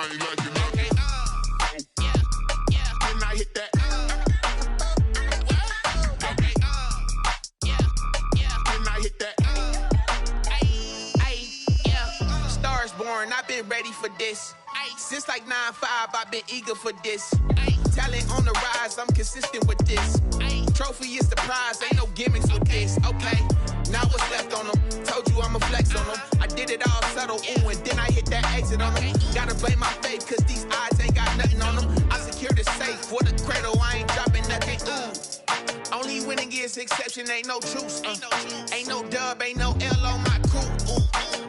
ain't like it nothing. Then I hit that. Then I hit that. Stars born, I've been ready for this. Since like 9-5, I've been eager for this. Talent on the rise, I'm consistent with this. Trophy is the prize, ain't no gimmicks with this. Okay, now what's left on them? Told you I'ma flex on them. I did it all subtle, ooh, and then I hit that exit on them. Gotta blame my faith, cause these eyes ain't got nothing on them. I secured the safe for the cradle, I ain't dropping nothing, ooh. Only winning is exception, ain't no truce. Ain't no dub, ain't no L on my crew. Ooh.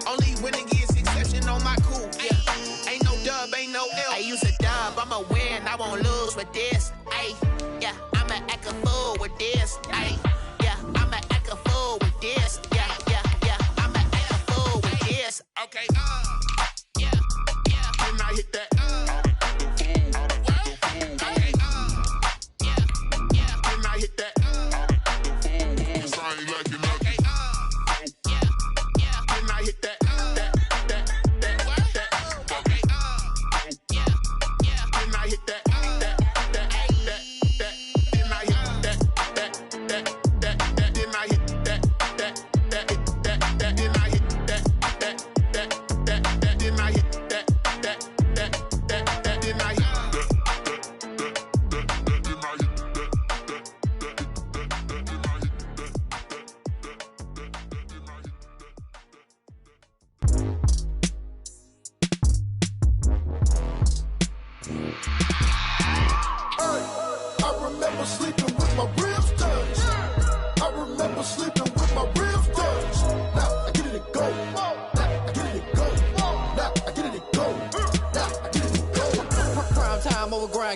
Only winning is exception on my crew. Yeah. Ain't no dub, ain't no L. I use a dub, I'ma win, I won't lose with this. Ay, yeah, I'ma act a fool with this. Ay, yeah, I'ma act a fool with this. Yeah, yeah, yeah, I'ma act a fool with this. Okay, yeah, then I hit that. Then I hit that. Cause I ain't like it nothing. Then I hit that. Then I hit that.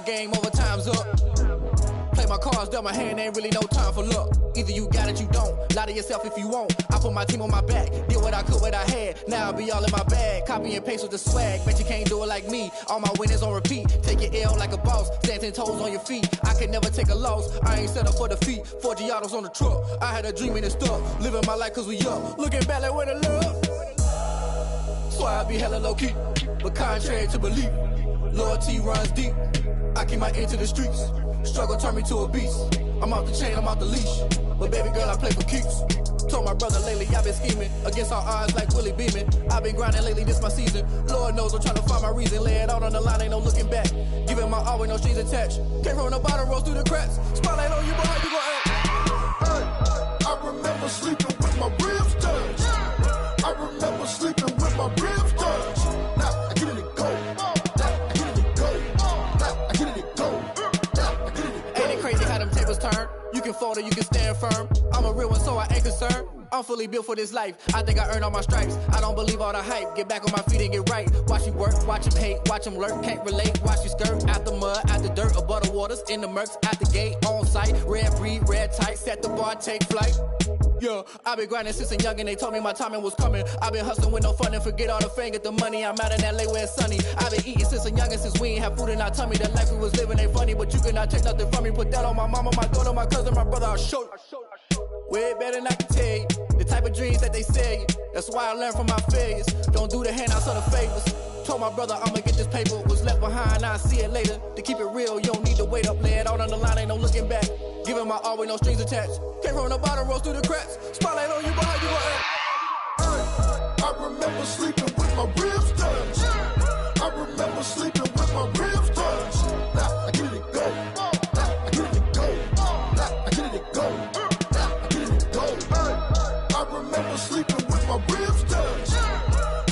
Game over, time's up. Play my cards, dealt my hand, ain't really no time for luck. Either you got it, you don't. Lie to yourself if you won't. I put my team on my back, did what I could, what I had. Now I'll be all in my bag, copy and paste with the swag. Bet you can't do it like me. All my winners on repeat. Take your L like a boss, stand 10 toes on your feet. I can never take a loss, I ain't set up for defeat. 4 Giottos on the truck, I had a dream and it stuck. Living my life cause we up, looking back like where the love. Swear I be hella low key, but contrary to belief, loyalty runs deep. I keep my ear to the streets. Struggle turned me to a beast. I'm off the chain, I'm off the leash. But baby girl, I play for keeps. Told my brother lately, I've been scheming against all odds like Willie Beeman. I've been grinding lately, this my season. Lord knows I'm trying to find my reason. Lay it out on the line, ain't no looking back. Giving my all with no strings attached. Came from the bottom, rose through the cracks. Spotlight on you, but how you gon' act? I remember sleeping with my ribs touched. I remember sleeping with my ribs touched. Now I get it to go. Turn. You can fold or you can stand firm. I'm a real one, so I ain't concerned. I'm fully built for this life. I think I earned all my stripes. I don't believe all the hype. Get back on my feet and get right. Watch you work, watch him hate, watch him lurk. Can't relate, watch you skirt. Out the mud, out the dirt, above the waters, in the murks, out the gate, on site. Red breed, red tight, set the bar, take flight. Yeah, I've been grinding since a young and they told me my timing was coming. I've been hustling with no fun and forget all the fame, get the money. I'm out in LA where it's sunny. I've been eating since a young and since we ain't have food in our tummy. The life we was living ain't funny, but you cannot take nothing from me. Put that on my mama, my daughter, my cousin, my brother, I'll show you. Way better than I can tell you. The type of dreams that they sell you. That's why I learned from my failures. Don't do the handouts or the favors. Told my brother I'ma get this paper. Was left behind, I'll see it later. To keep it real, you don't need to wait up. Lay it out on the line, ain't no looking back. Giving my all with no strings attached. Came from the bottom, rose through the cracks. Spotlight on you, but how you gon' act? I remember sleeping with my ribs touched. I remember sleeping with my ribs touched. Now I get it to go. Now I get it to go. Now I get it to go. Now I get it to go. I remember sleeping with my ribs touched.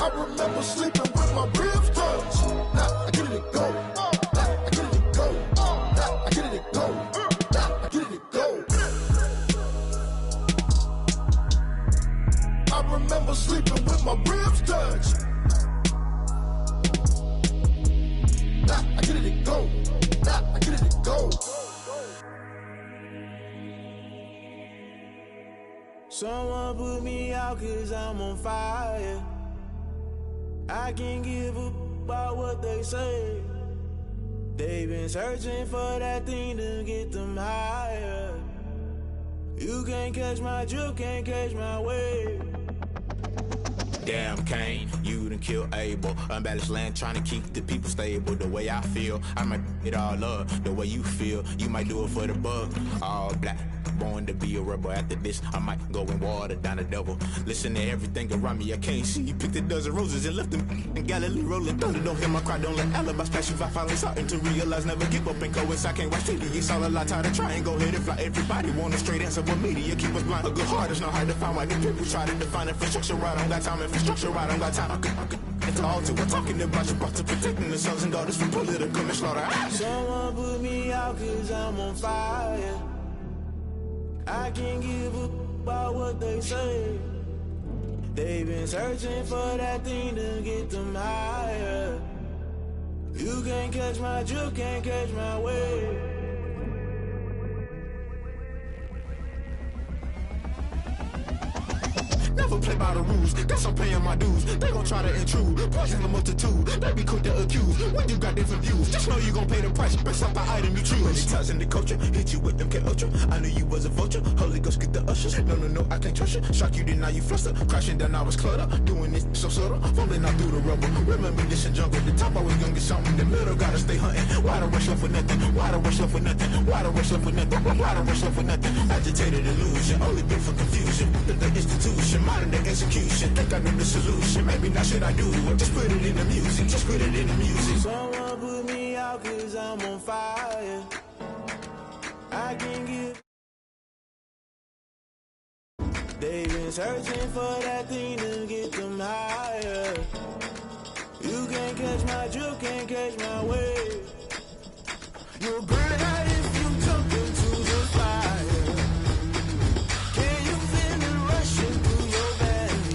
I remember sleeping with my ribs touched. Now I get it to go. Now I get it to go. Now I get it to go. Now I get it to go. I remember sleeping with my ribs touched. Now I get it to go. Now I get it to go. Someone put me out cause I'm on fire. I can't give a about what they say. They've been searching for that thing to get them higher. You can't catch my drift, can't catch my wave. Damn Kane, You done kill Abel. Unbalanced land trying to keep the people stable. The way I feel, I might it all up. The way you feel, you might do it for the bug. All black, born to be a rebel. After this, I might go and water down the devil. Listen to everything around me, I can't see. You picked a dozen roses and left them in Galilee rolling thunder. Don't hear my cry, don't let alibis pass you. I finally starting to realize, never give up and coincide. Can't watch TV, it's all a lot. Tired of trying, go ahead and fly. Everybody want a straight answer, but media keep us blind. A good heart is not hard to find. Why the people try to define infrastructure right? I don't got time, infrastructure right? I don't got time. I could it's all to we're talking about you, about to protecting the sons and daughters from political manslaughter. Someone put me out 'cause I'm on fire. I can't give up about what they say. They've been searching for that thing to get them higher. You can't catch my drift, can't catch my wave. Never play by the rules, guess I'm paying my dues. They gon' try to intrude, poison the multitude. They be quick to accuse, when you got different views. Just know you gon' pay the price, based off the item you choose. Many ties in the culture, hit you with MK Ultra. I knew you was a vulture, Holy Ghost get the ushers. No, I can't trust you. Shock you, then now you fluster. Crashing down, I was clutter. Doing this so subtle, fumbling out through the rubble. Remember this in jungle, the top always gonna get something. In the middle, gotta stay hunting. Why the rush left for nothing? Why the rush left for nothing? Why the rush left for nothing? Why the rush left for nothing? Agitated illusion, only built for confusion. The institution, modern day execution. Think I know the solution. Maybe not should I do it? Just put it in the music. Just put it in the music. Someone put me out 'cause I'm on fire. I can give. They've been searching for that thing to get them higher. You can't catch my drift, can't catch my wave. You'll burn out if you jump into the fire. Can you feel it rushing through your veins?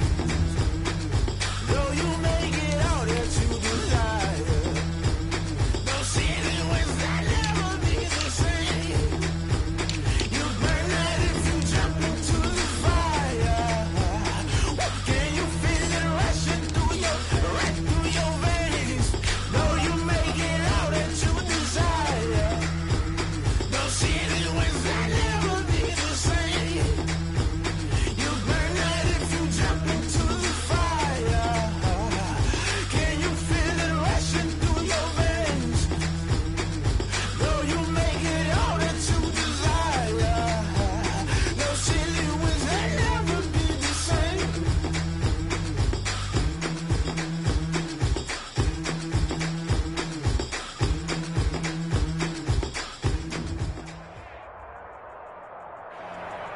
Though you make it out that you desire. No ceiling was that never be the same. You burn out if you jump into the fire. Can you feel it rushing through your veins? Though you make it out that you desire. No ceiling was that never be the same. You burn out if you jump into the fire. Can you feel it rushing through your veins? Though you make it all that you desire. No ceiling was that never be the same.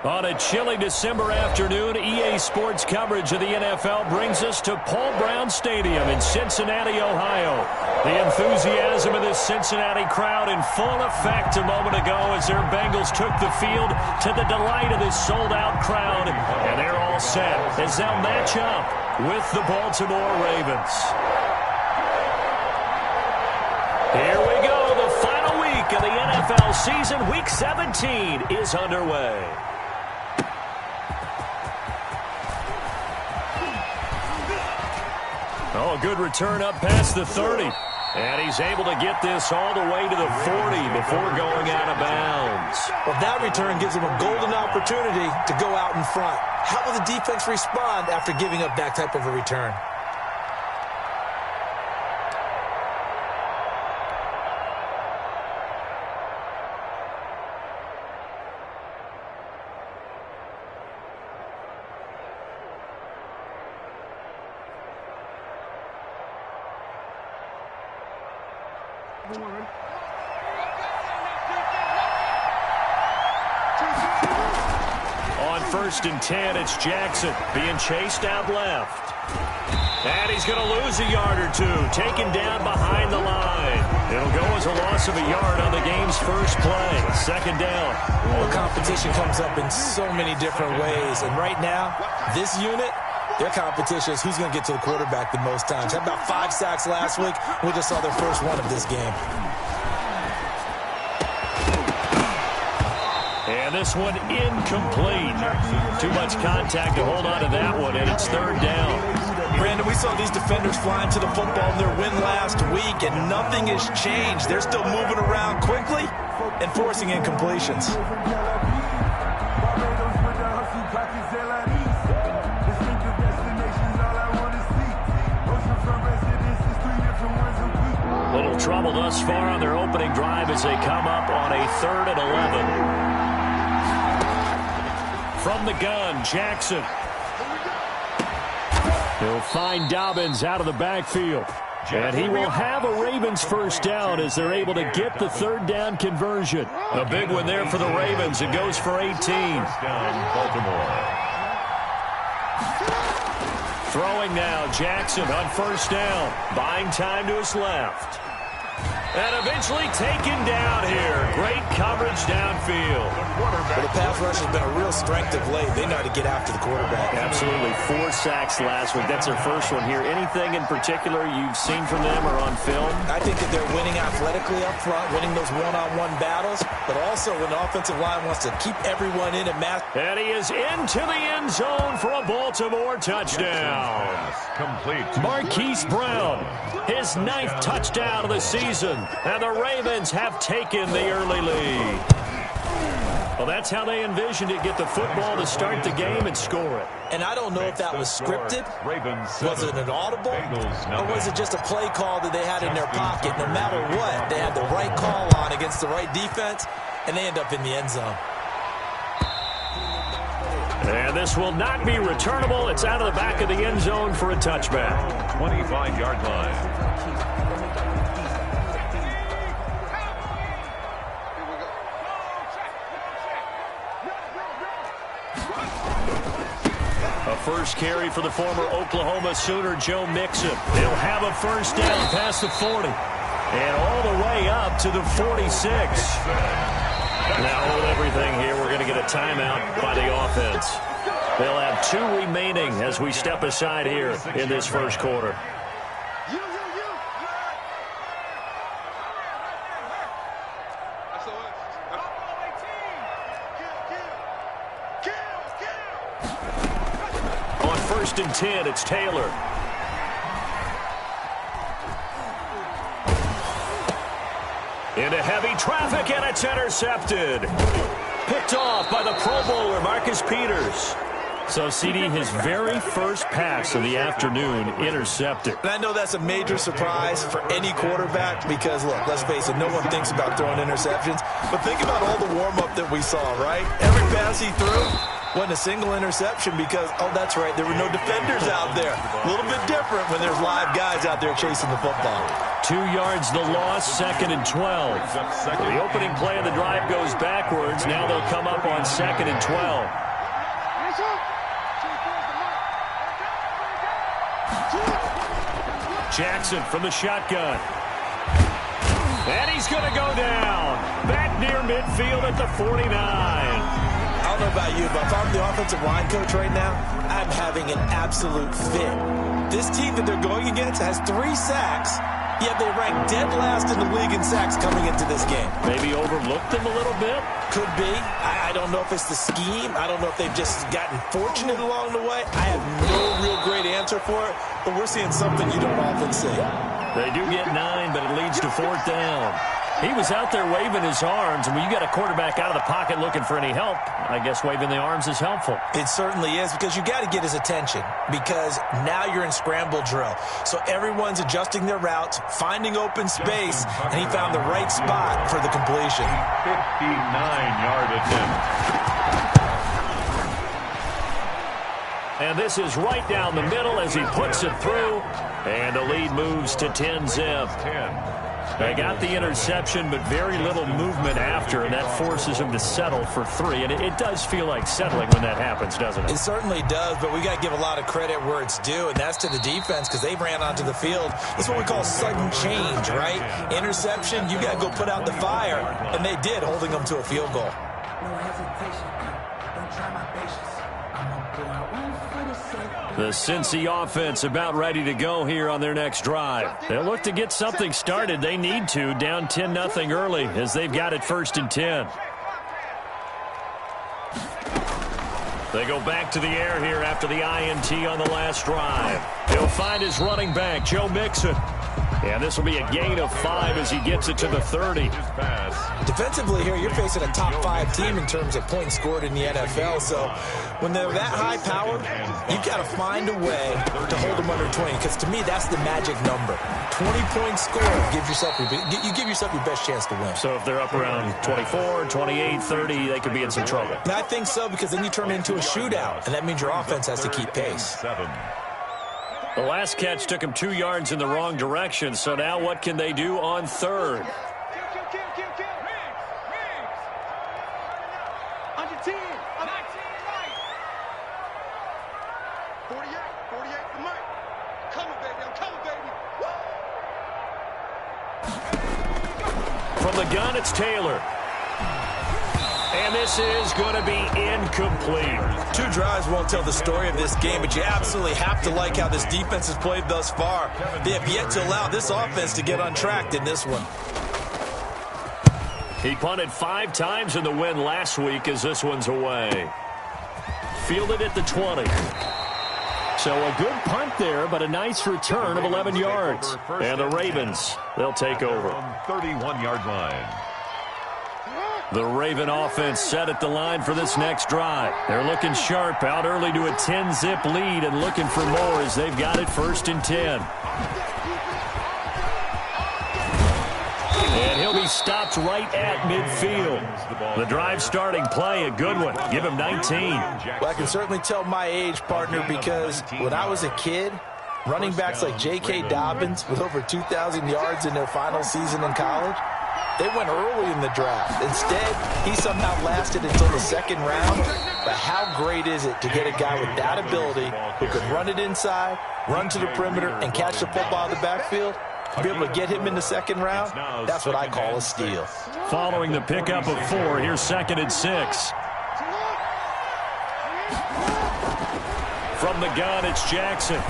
On a chilly December afternoon, EA Sports coverage of the NFL brings us to Paul Brown Stadium in Cincinnati, Ohio. The enthusiasm of this Cincinnati crowd in full effect a moment ago as their Bengals took the field to the delight of this sold-out crowd. And they're all set as they'll match up with the Baltimore Ravens. Here we go. The final week of the NFL season, Week 17, is underway. Oh, good return up past the 30. And he's able to get this all the way to the 40 before going out of bounds. Well, that return gives him a golden opportunity to go out in front. How will the defense respond after giving up that type of a return? On 1st and 10, it's Jackson being chased out left. And he's going to lose a yard or two, taken down behind the line. It'll go as a loss of a yard on the game's first play. 2nd down. Well, competition comes up in so many different ways. And right now, this unit, their competition is who's going to get to the quarterback the most times. Had about 5 sacks last week. We just saw their first one of this game. And this one incomplete. Too much contact to hold on to that one, and it's 3rd down. Brandon, we saw these defenders flying to the football in their win last week, and nothing has changed. They're still moving around quickly and forcing incompletions. Little trouble thus far on their opening drive as they come up on a 3rd and 11. From the gun, Jackson. He'll find Dobbins out of the backfield. And he will have a Ravens first down as they're able to get the 3rd down conversion. A big one there for the Ravens. It goes for 18. Throwing now, Jackson on first down. Buying time to his left. And eventually taken down here. Great coverage downfield. Well, the pass rush has been a real strength of late. They know how to get after the quarterback. Absolutely. 4 sacks last week. That's their first one here. Anything in particular you've seen from them or on film? I think that they're winning athletically up front, winning those one-on-one battles, but also when the offensive line wants to keep everyone in and match. And he is into the end zone for a Baltimore touchdown. Complete. Marquise Brown, his 9th touchdown of the season. And the Ravens have taken the early lead. Well, that's how they envisioned it. Get the football to start the game and score it. And I don't know if that was scripted. Was it an audible? Or was it just a play call that they had in their pocket? No matter what, they had the right call on against the right defense, and they end up in the end zone. And this will not be returnable. It's out of the back of the end zone for a touchback. 25-yard line. First carry for the former Oklahoma Sooner, Joe Mixon. He'll have a first down past the 40. And all the way up to the 46. Now hold everything here. We're going to get a timeout by the offense. They'll have 2 remaining as we step aside here in this first quarter. First and 10, it's Taylor. Into heavy traffic, and it's intercepted. Picked off by the Pro Bowler, Marcus Peters. So, CD, his very first pass of the afternoon intercepted. And I know that's a major surprise for any quarterback because, look, let's face it, no one thinks about throwing interceptions. But think about all the warm-up that we saw, right? Every pass he threw wasn't a single interception because, oh, that's right, there were no defenders out there. A little bit different when there's live guys out there chasing the football. 2 yards the loss, 2nd and 12. The opening play of the drive goes backwards. Now they'll come up on 2nd and 12. Jackson from the shotgun. And he's going to go down. Back near midfield at the 49. I don't know about you, but if I'm the offensive line coach right now, I'm having an absolute fit. This team that they're going against has 3 sacks, yet they rank dead last in the league in sacks coming into this game. Maybe overlooked them a little bit? Could be. I don't know if it's the scheme. I don't know if they've just gotten fortunate along the way. I have no real great answer for it, but we're seeing something you don't often see. They do get 9, but it leads to 4th down. He was out there waving his arms, and when you got a quarterback out of the pocket looking for any help, I guess waving the arms is helpful. It certainly is, because you got to get his attention, because now you're in scramble drill. So everyone's adjusting their routes, finding open space, and he found the right spot for the completion. 59-yard attempt. And this is right down the middle as he puts it through, and the lead moves to 10-zip. They got the interception, but very little movement after, and that forces him to settle for 3. And it does feel like settling when that happens, doesn't it? It certainly does, but we got to give a lot of credit where it's due, and that's to the defense because they ran onto the field. That's what we call sudden change, right? Interception, you got to go put out the fire, and they did, holding them to a field goal. No hesitation. Don't try my patience. I'm going to go out one for the sake. The Cincy offense about ready to go here on their next drive. They'll look to get something started. They need to, down 10-0 early as they've got it 1st and 10. They go back to the air here after the INT on the last drive. He'll find his running back, Joe Mixon. And this will be a gain of 5 as he gets it to the 30. Defensively here, you're facing a top 5 team in terms of points scored in the NFL. So when they're that high powered, you've got to find a way to hold them under 20. Because to me, that's the magic number. 20-point score, you give yourself your best chance to win. So if they're up around 24, 28, 30, they could be in some trouble. And I think so, because then you turn it into a shootout, and that means your offense has to keep pace. The last catch took him 2 yards in the wrong direction, so now what can they do on third? Under 10, 19, right. 48 for Mike. Coming, baby, I'm coming, baby. From the gun, it's Taylor. And this is going to be incomplete. 2 drives won't tell the story of this game, but you absolutely have to like how this defense has played thus far. They have yet to allow this offense to get untracked in this one. He punted 5 times in the win last week as this one's away. Fielded at the 20. So a good punt there, but a nice return of 11 yards. And the Ravens, they'll take over. 31-yard line. The Raven offense set at the line for this next drive. They're looking sharp, out early to a 10-zip lead and looking for more as they've got it 1st and 10. And he'll be stopped right at midfield. The drive starting play, a good one. Give him 19. Well, I can certainly tell my age, partner, because when I was a kid, running backs like J.K. Dobbins with over 2,000 yards in their final season in college, they went early in the draft. Instead, he somehow lasted until the 2nd round. But how great is it to get a guy with that ability who could run it inside, run to the perimeter, and catch the football out of the backfield? Be able to get him in the 2nd round, that's what I call a steal. Following the pickup of 4, here's 2nd and 6. From the gun, it's Jackson.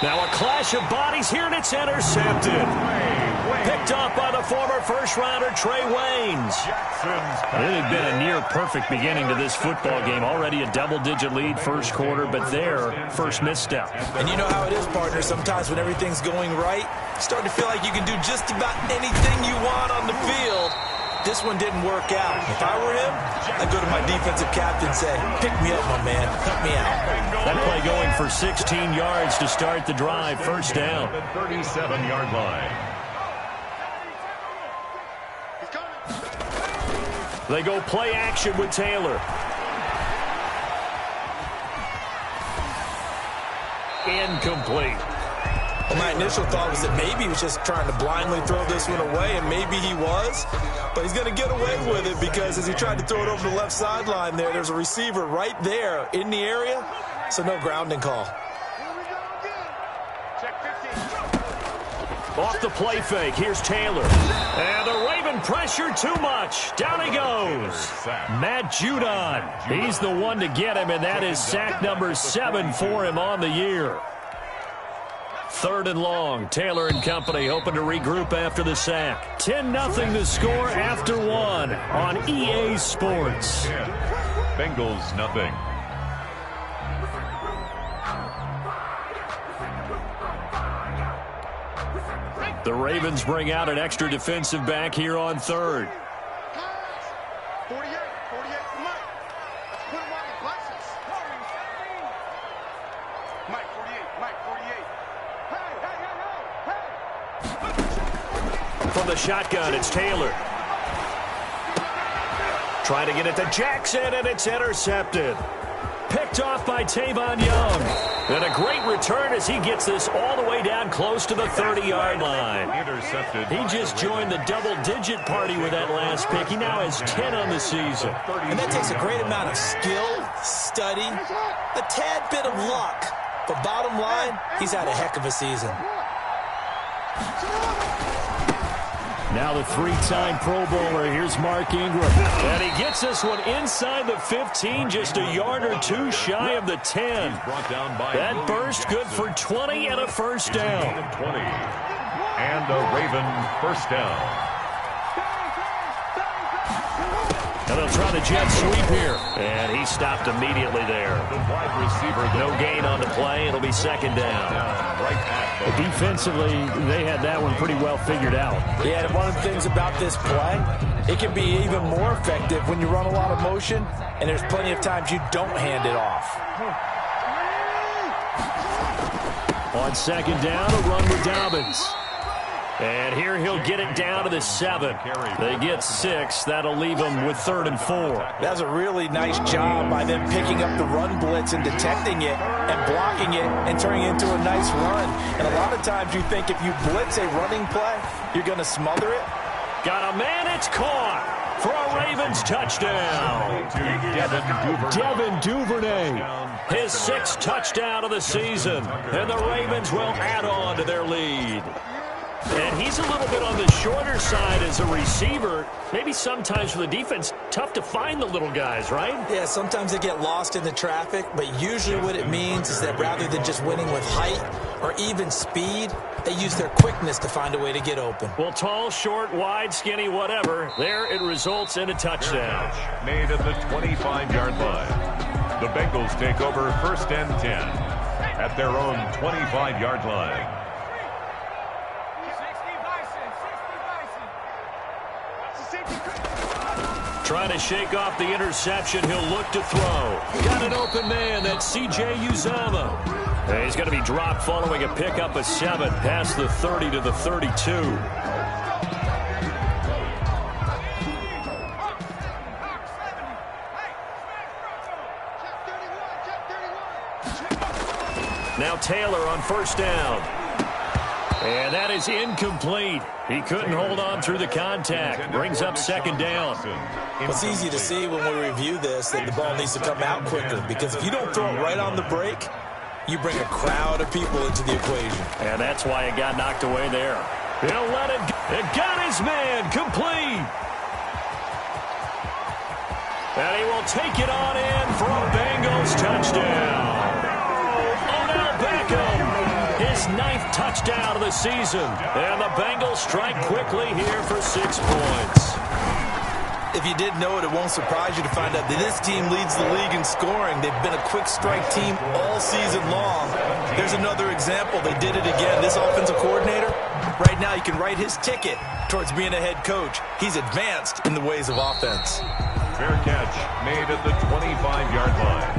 Now a clash of bodies here, and it's intercepted. Picked off by the former first-rounder Trey Waynes. It had been a near-perfect beginning to this football game. Already a double-digit lead first quarter, but their first misstep. And you know how it is, partner. Sometimes when everything's going right, you start to feel like you can do just about anything you want on the field. This one didn't work out. If I were him, I'd go to my defensive captain and say, pick me up, my man. Help me out. That play going for 16 yards to start the drive. First down. 37-yard line. They go play action with Taylor. Incomplete. Well, my initial thought was that maybe he was just trying to blindly throw this one away, and maybe he was. But he's going to get away with it because as he tried to throw it over the left sideline there's a receiver right there in the area, so no grounding call. Off the play fake, here's Taylor. And the Raven pressure too much. Down he goes. Matt Judon. He's the one to get him, and that is sack number 7 for him on the year. 3rd and long. Taylor and company hoping to regroup after the sack. 10-0 the score after 1 on EA Sports. Bengals nothing. The Ravens bring out an extra defensive back here on 3rd. 48 for Mike. Let's put him on the buses. Mike 48. From the shotgun, it's Taylor. Trying to get it to Jackson, and it's intercepted. Picked off by Tavon Young. And a great return as he gets this all the way down close to the 30-yard line. Intercepted. He just joined the double-digit party with that last pick. He now has 10 on the season. And that takes a great amount of skill, study, a tad bit of luck. But bottom line, he's had a heck of a season. Now the 3-time Pro Bowler, here's Mark Ingram. And he gets this one inside the 15, just a yard or 2 shy of the 10. That burst good for 20 and a first down. 20. And a Raven first down. And they'll try the jet sweep here. And he stopped immediately there. The wide receiver. No gain on the play. It'll be second down. Right at the Defensively, they had that one pretty well figured out. Yeah, and one of the things about this play, it can be even more effective when you run a lot of motion, and there's plenty of times you don't hand it off. On second down, a run with Dobbins. And here he'll get it down to the 7. They get 6. That'll leave them with 3rd and 4. That's a really nice job by them picking up the run blitz and detecting it and blocking it and turning it into a nice run. And a lot of times you think if you blitz a running play, you're going to smother it. Got a man, it's caught for a Ravens touchdown. Devin Duvernay, his 6th touchdown of the season. And the Ravens will add on to their lead. And he's a little bit on the shorter side as a receiver. Maybe sometimes for the defense, tough to find the little guys, right? Yeah, sometimes they get lost in the traffic, but usually what it means is that rather than just winning with height or even speed, they use their quickness to find a way to get open. Well, tall, short, wide, skinny, whatever, there it results in a touchdown. Made at the 25-yard line. The Bengals take over 1st and 10 at their own 25-yard line. Trying to shake off the interception. He'll look to throw. Got an open man. That's C.J. Uzomah. And he's going to be dropped following a pickup of 7 past the 30 to the 32. Now Taylor on 1st down. And that is incomplete. He couldn't hold on through the contact. Brings up 2nd down. It's easy to see when we review this that the ball needs to come out quicker, because if you don't throw it right on the break, you bring a crowd of people into the equation. And that's why it got knocked away there. He'll let it go. It got his man complete. And he will take it on in for a Bengals touchdown. Odell Beckham, his 9th touchdown of the season. And the Bengals strike quickly here for 6 points. If you didn't know it, it won't surprise you to find out that this team leads the league in scoring. They've been a quick strike team all season long. There's another example. They did it again. This offensive coordinator, right now you can write his ticket towards being a head coach. He's advanced in the ways of offense. Fair catch made at the 25-yard line.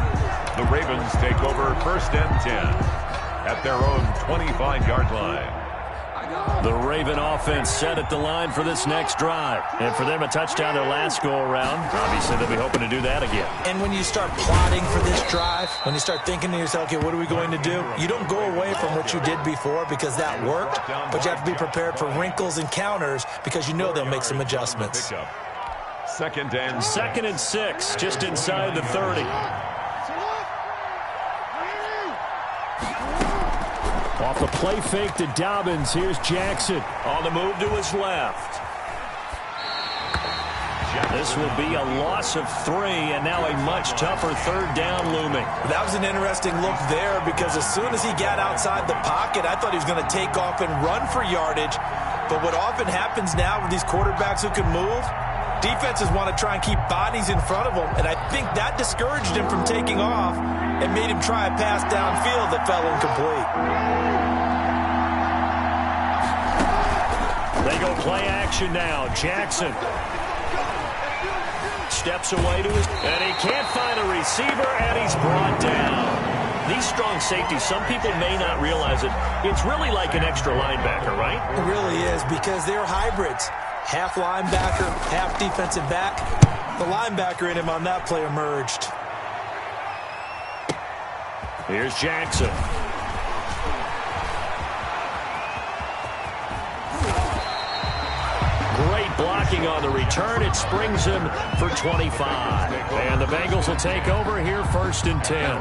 The Ravens take over 1st and 10 at their own 25-yard line. The Raven offense set at the line for this next drive. And for them, a touchdown their last go-around. Obviously, they'll be hoping to do that again. And when you start plotting for this drive, when you start thinking to yourself, okay, what are we going to do? You don't go away from what you did before because that worked, but you have to be prepared for wrinkles and counters because you know they'll make some adjustments. 2nd and 6, just inside the 30. Off the play fake to Dobbins. Here's Jackson on the move to his left. This will be a loss of 3, and now a much tougher 3rd down looming. That was an interesting look there because as soon as he got outside the pocket, I thought he was going to take off and run for yardage. But what often happens now with these quarterbacks who can move, defenses want to try and keep bodies in front of them, and I think that discouraged him from taking off and made him try a pass downfield that fell incomplete. They go play action now. Jackson steps away to his, and he can't find a receiver, and he's brought down. These strong safeties, some people may not realize it. It's really like an extra linebacker, right? It really is, because they're hybrids. Half linebacker, half defensive back. The linebacker in him on that play emerged. Here's Jackson. Great blocking on the return. It springs him for 25. And the Bengals will take over here 1st and 10.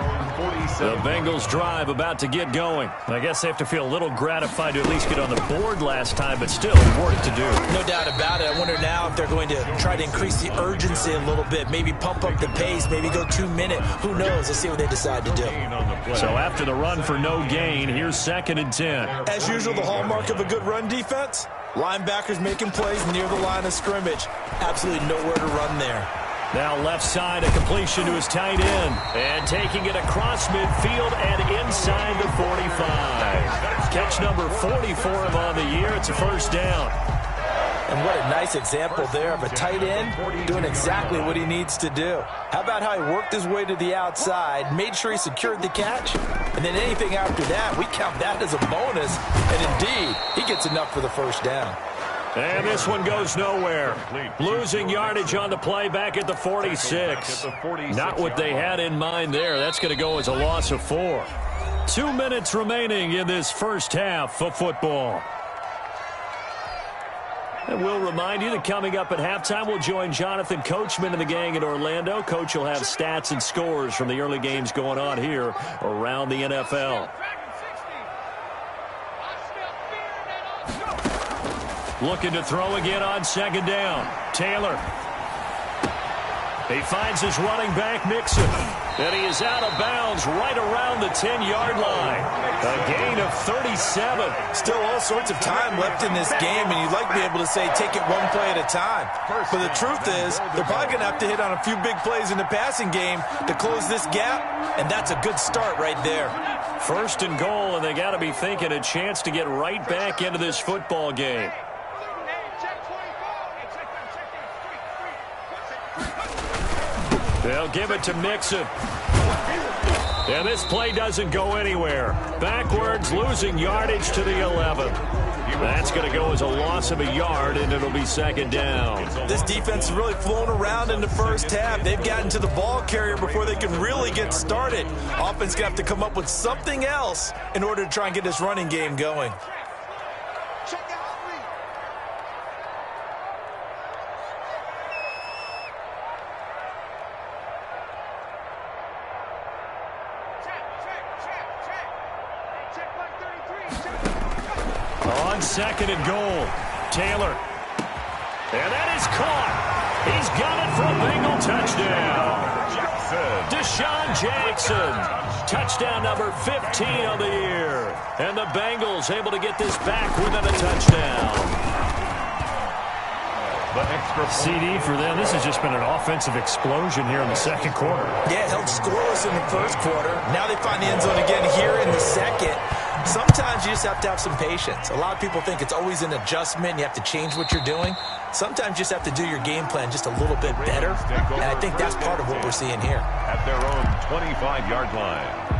The Bengals drive about to get going. I guess they have to feel a little gratified to at least get on the board last time, but still work to do. No doubt about it. I wonder now if they're going to try to increase the urgency a little bit, maybe pump up the pace, maybe go 2-minute. Who knows? Let's see what they decide to do. So after the run for no gain, here's 2nd and 10. As usual, the hallmark of a good run defense, linebackers making plays near the line of scrimmage. Absolutely nowhere to run there. Now left side, a completion to his tight end. And taking it across midfield and inside the 45. Catch number 40 for him on the year. It's a first down. And what a nice example there of a tight end doing exactly what he needs to do. How about how he worked his way to the outside, made sure he secured the catch, and then anything after that, we count that as a bonus. And indeed, he gets enough for the first down. And this one goes nowhere. Losing yardage on the play back at the 46. Not what they had in mind there. That's going to go as a loss of 4. 2 minutes remaining in this first half of football. And we'll remind you that coming up at halftime, we'll join Jonathan Coachman and the gang in Orlando. Coach will have stats and scores from the early games going on here around the NFL. Looking to throw again on second down. Taylor. He finds his running back, Mixon. And he is out of bounds right around the 10-yard line. A gain of 37. Still all sorts of time left in this game, and you'd like to be able to say take it one play at a time. But the truth is, they're probably going to have to hit on a few big plays in the passing game to close this gap, and that's a good start right there. First and goal, and they got to be thinking a chance to get right back into this football game. They'll give it to Mixon. And this play doesn't go anywhere. Backwards, losing yardage to the 11. That's going to go as a loss of a yard, and it'll be second down. This defense has really flown around in the first half. They've gotten to the ball carrier before they can really get started. Offense going to have to come up with something else in order to try and get this running game going. On second and goal, Taylor. And that is caught. He's got it for a Bengal touchdown. Deshaun Jackson. Touchdown number 15 on the year. And the Bengals able to get this back within a touchdown. CD for them. This has just been an offensive explosion here in the second quarter. Yeah, held scoreless in the first quarter. Now they find the end zone again here in the second. Sometimes you just have to have some patience. A lot of people think it's always an adjustment. You have to change what you're doing. Sometimes you just have to do your game plan just a little bit better. And I think that's part of what we're seeing here. At their own 25-yard line.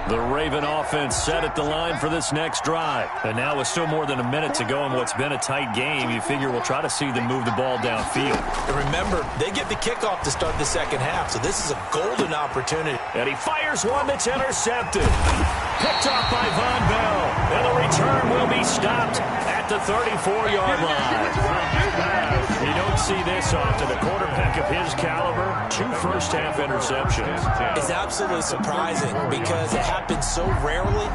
The Raven offense set at the line for this next drive. And now with still more than a minute to go in what's been a tight game, you figure we'll try to see them move the ball downfield. And remember, they get the kickoff to start the second half, so this is a golden opportunity. And he fires one that's intercepted. Picked off by Von Bell. And the return will be stopped at the 34-yard line. You don't see this often. A quarterback of his caliber, 2 first-half interceptions. It's absolutely surprising because it happens so rarely.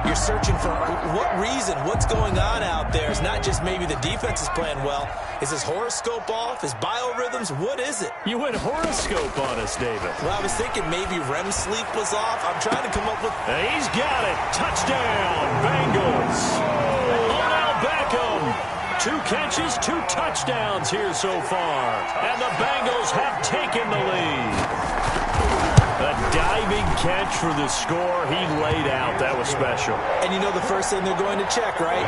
You're searching for what reason, what's going on out there. It's not just maybe the defense is playing well. Is his horoscope off? His biorhythms? What is it? You went horoscope on us, David. Well, I was thinking maybe REM sleep was off. I'm trying to come up with... He's got it. Touchdown, Bengals. Odell Beckham. 2 catches, 2 touchdowns here so far. And the Bengals have taken the lead. A diving catch for the score. He laid out. That was special. And you know the first thing they're going to check, right?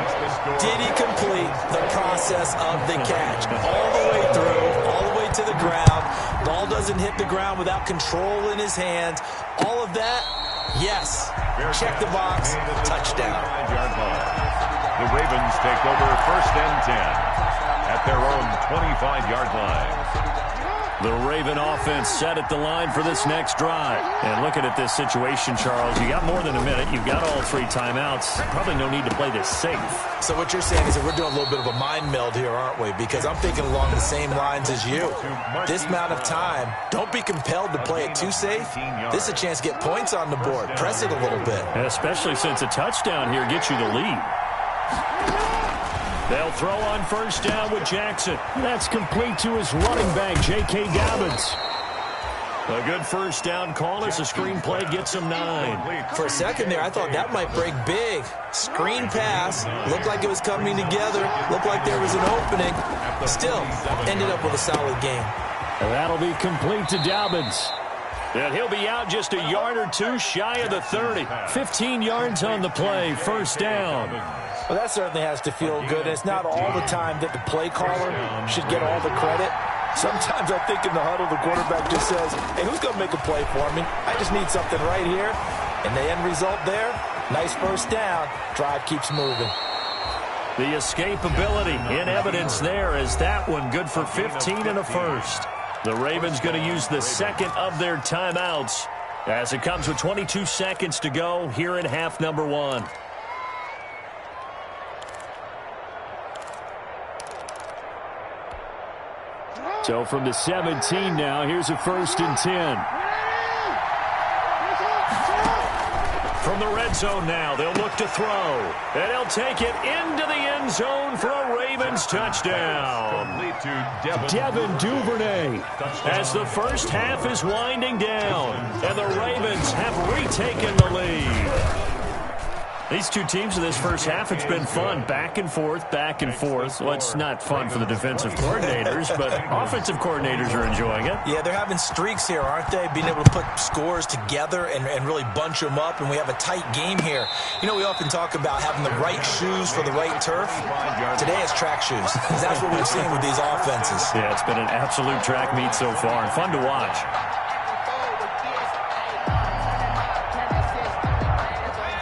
Did he complete the process of the catch? All the way through, all the way to the ground. Ball doesn't hit the ground without control in his hands. All of that, yes. Check the box. Touchdown. The Ravens take over first and 10 at their own 25-yard line. The Raven offense set at the line for this next drive. And looking at this situation, Charles, you got more than a minute. You've got all 3 timeouts. Probably no need to play this safe. So what you're saying is that we're doing a little bit of a mind meld here, aren't we? Because I'm thinking along the same lines as you. This amount of time, don't be compelled to play it too safe. This is a chance to get points on the board. Press it a little bit. And especially since a touchdown here gets you the lead. They'll throw on first down with Jackson. That's complete to his running back, J.K. Dobbins. A good first down call as the screen play gets him 9. For a second there, I thought that might break big. Screen pass. Looked like it was coming together. Looked like there was an opening. Still, ended up with a solid game. And that'll be complete to Dobbins. And he'll be out just a yard or two shy of the 30. 15 yards on the play, first down. Well, that certainly has to feel good. It's not all the time that the play caller should get all the credit. Sometimes I think in the huddle, the quarterback just says, hey, who's going to make a play for me? I just need something right here. And the end result there, nice first down. Drive keeps moving. The escapability in evidence there as that one good for 15 and a first. The Ravens going to use the second of their timeouts as it comes with 22 seconds to go here in half number 1. So from the 17 now, here's a 1st and 10. From the red zone now, they'll look to throw. And he'll take it into the end zone for a Ravens touchdown. Devin Duvernay as the first half is winding down. And the Ravens have retaken the lead. These two teams in this first half, it's been fun. Back and forth, back and forth. Well, it's not fun for the defensive coordinators, but offensive coordinators are enjoying it. Yeah, they're having streaks here, aren't they? Being able to put scores together and really bunch them up, and we have a tight game here. You know, we often talk about having the right shoes for the right turf. Today it's track shoes. That's what we've seen with these offenses. Yeah, it's been an absolute track meet so far, and fun to watch.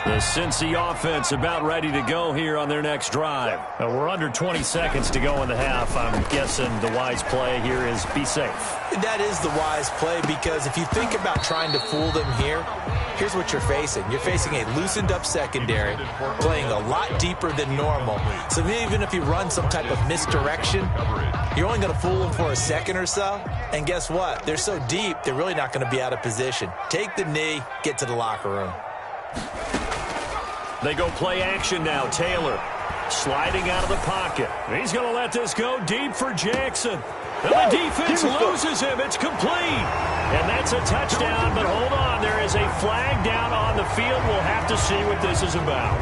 The Cincy offense about ready to go here on their next drive. We're under 20 seconds to go in the half. I'm guessing the wise play here is be safe. That is the wise play, because if you think about trying to fool them here, here's what you're facing. You're facing a loosened up secondary, playing a lot deeper than normal. So even if you run some type of misdirection, you're only going to fool them for a second or so. And guess what? They're so deep, they're really not going to be out of position. Take the knee, get to the locker room. They go play action now. Taylor sliding out of the pocket. He's going to let this go deep for Jackson. And the defense loses him. It's complete. And that's a touchdown, but hold on. There is a flag down on the field. We'll have to see what this is about.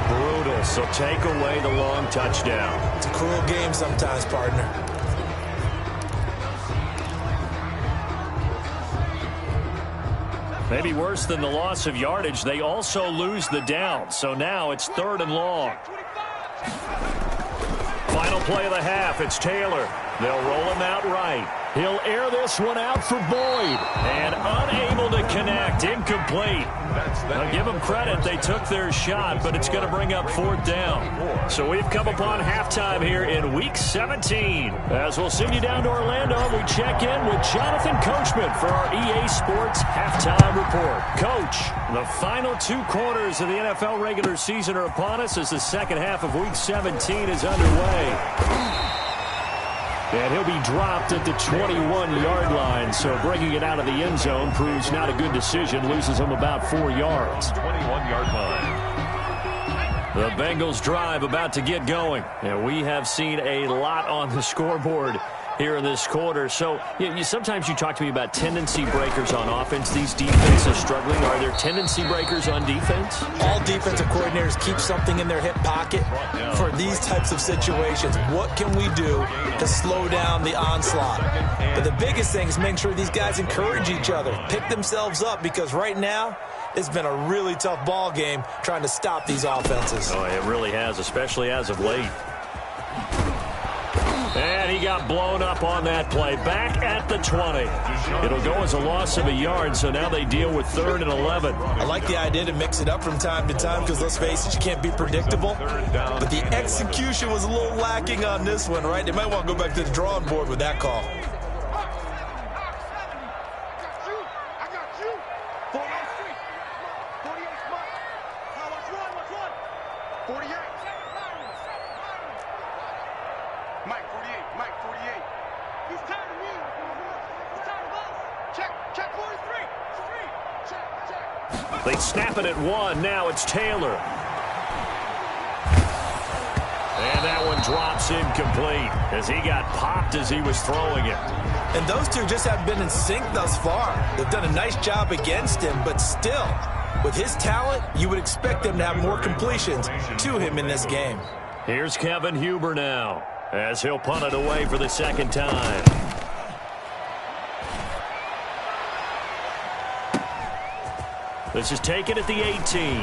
Brutal, so take away the long touchdown. It's a cruel game sometimes, partner. Maybe worse than the loss of yardage, they also lose the down. So now it's 3rd and long. Final play of the half, it's Taylor. They'll roll him out right. He'll air this one out for Boyd. And unable to connect, incomplete. I'll give them credit, they took their shot, but it's going to bring up 4th down. So we've come upon halftime here in Week 17. As we'll send you down to Orlando, we check in with Jonathan Coachman for our EA Sports Halftime Report. Coach, the final 2 quarters of the NFL regular season are upon us as the second half of Week 17 is underway. And he'll be dropped at the 21-yard line, so bringing it out of the end zone proves not a good decision, loses him about 4 yards. 21-yard line. The Bengals drive about to get going, and we have seen a lot on the scoreboard here in this quarter. So sometimes you talk to me about tendency breakers on offense. These defenses struggling. Are there tendency breakers on defense? All defensive coordinators keep something in their hip pocket for these types of situations. What can we do to slow down the onslaught? But the biggest thing is making sure these guys encourage each other, pick themselves up, because right now it's been a really tough ball game trying to stop these offenses. Oh, it really has, especially as of late. And he got blown up on that play. Back at the 20. It'll go as a loss of a yard, so now they deal with 3rd and 11. I like the idea to mix it up from time to time because, let's face it, you can't be predictable. But the execution was a little lacking on this one, right? They might want to go back to the drawing board with that call. They snap it at 1. Now it's Taylor. And that one drops incomplete as he got popped as he was throwing it. And those two just haven't been in sync thus far. They've done a nice job against him, but still, with his talent, you would expect them to have more completions to him in this game. Here's Kevin Huber now as he'll punt it away for the second time. This is taken at the 18.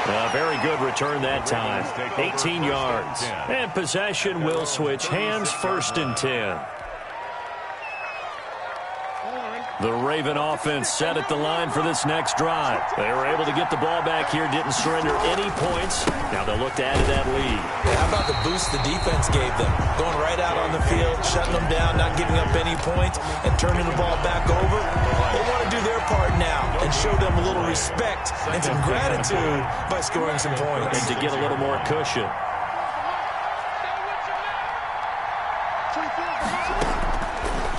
A very good return that time. 18 yards. And possession will switch hands, 1st and 10. The Raven offense set at the line for this next drive. They were able to get the ball back here, didn't surrender any points. Now they'll look to add to that lead. How about the boost the defense gave them? Going right out on the field, shutting them down, not giving up any points, and turning the ball back over. They want to do their part now and show them a little respect and some gratitude by scoring some points. And to get a little more cushion.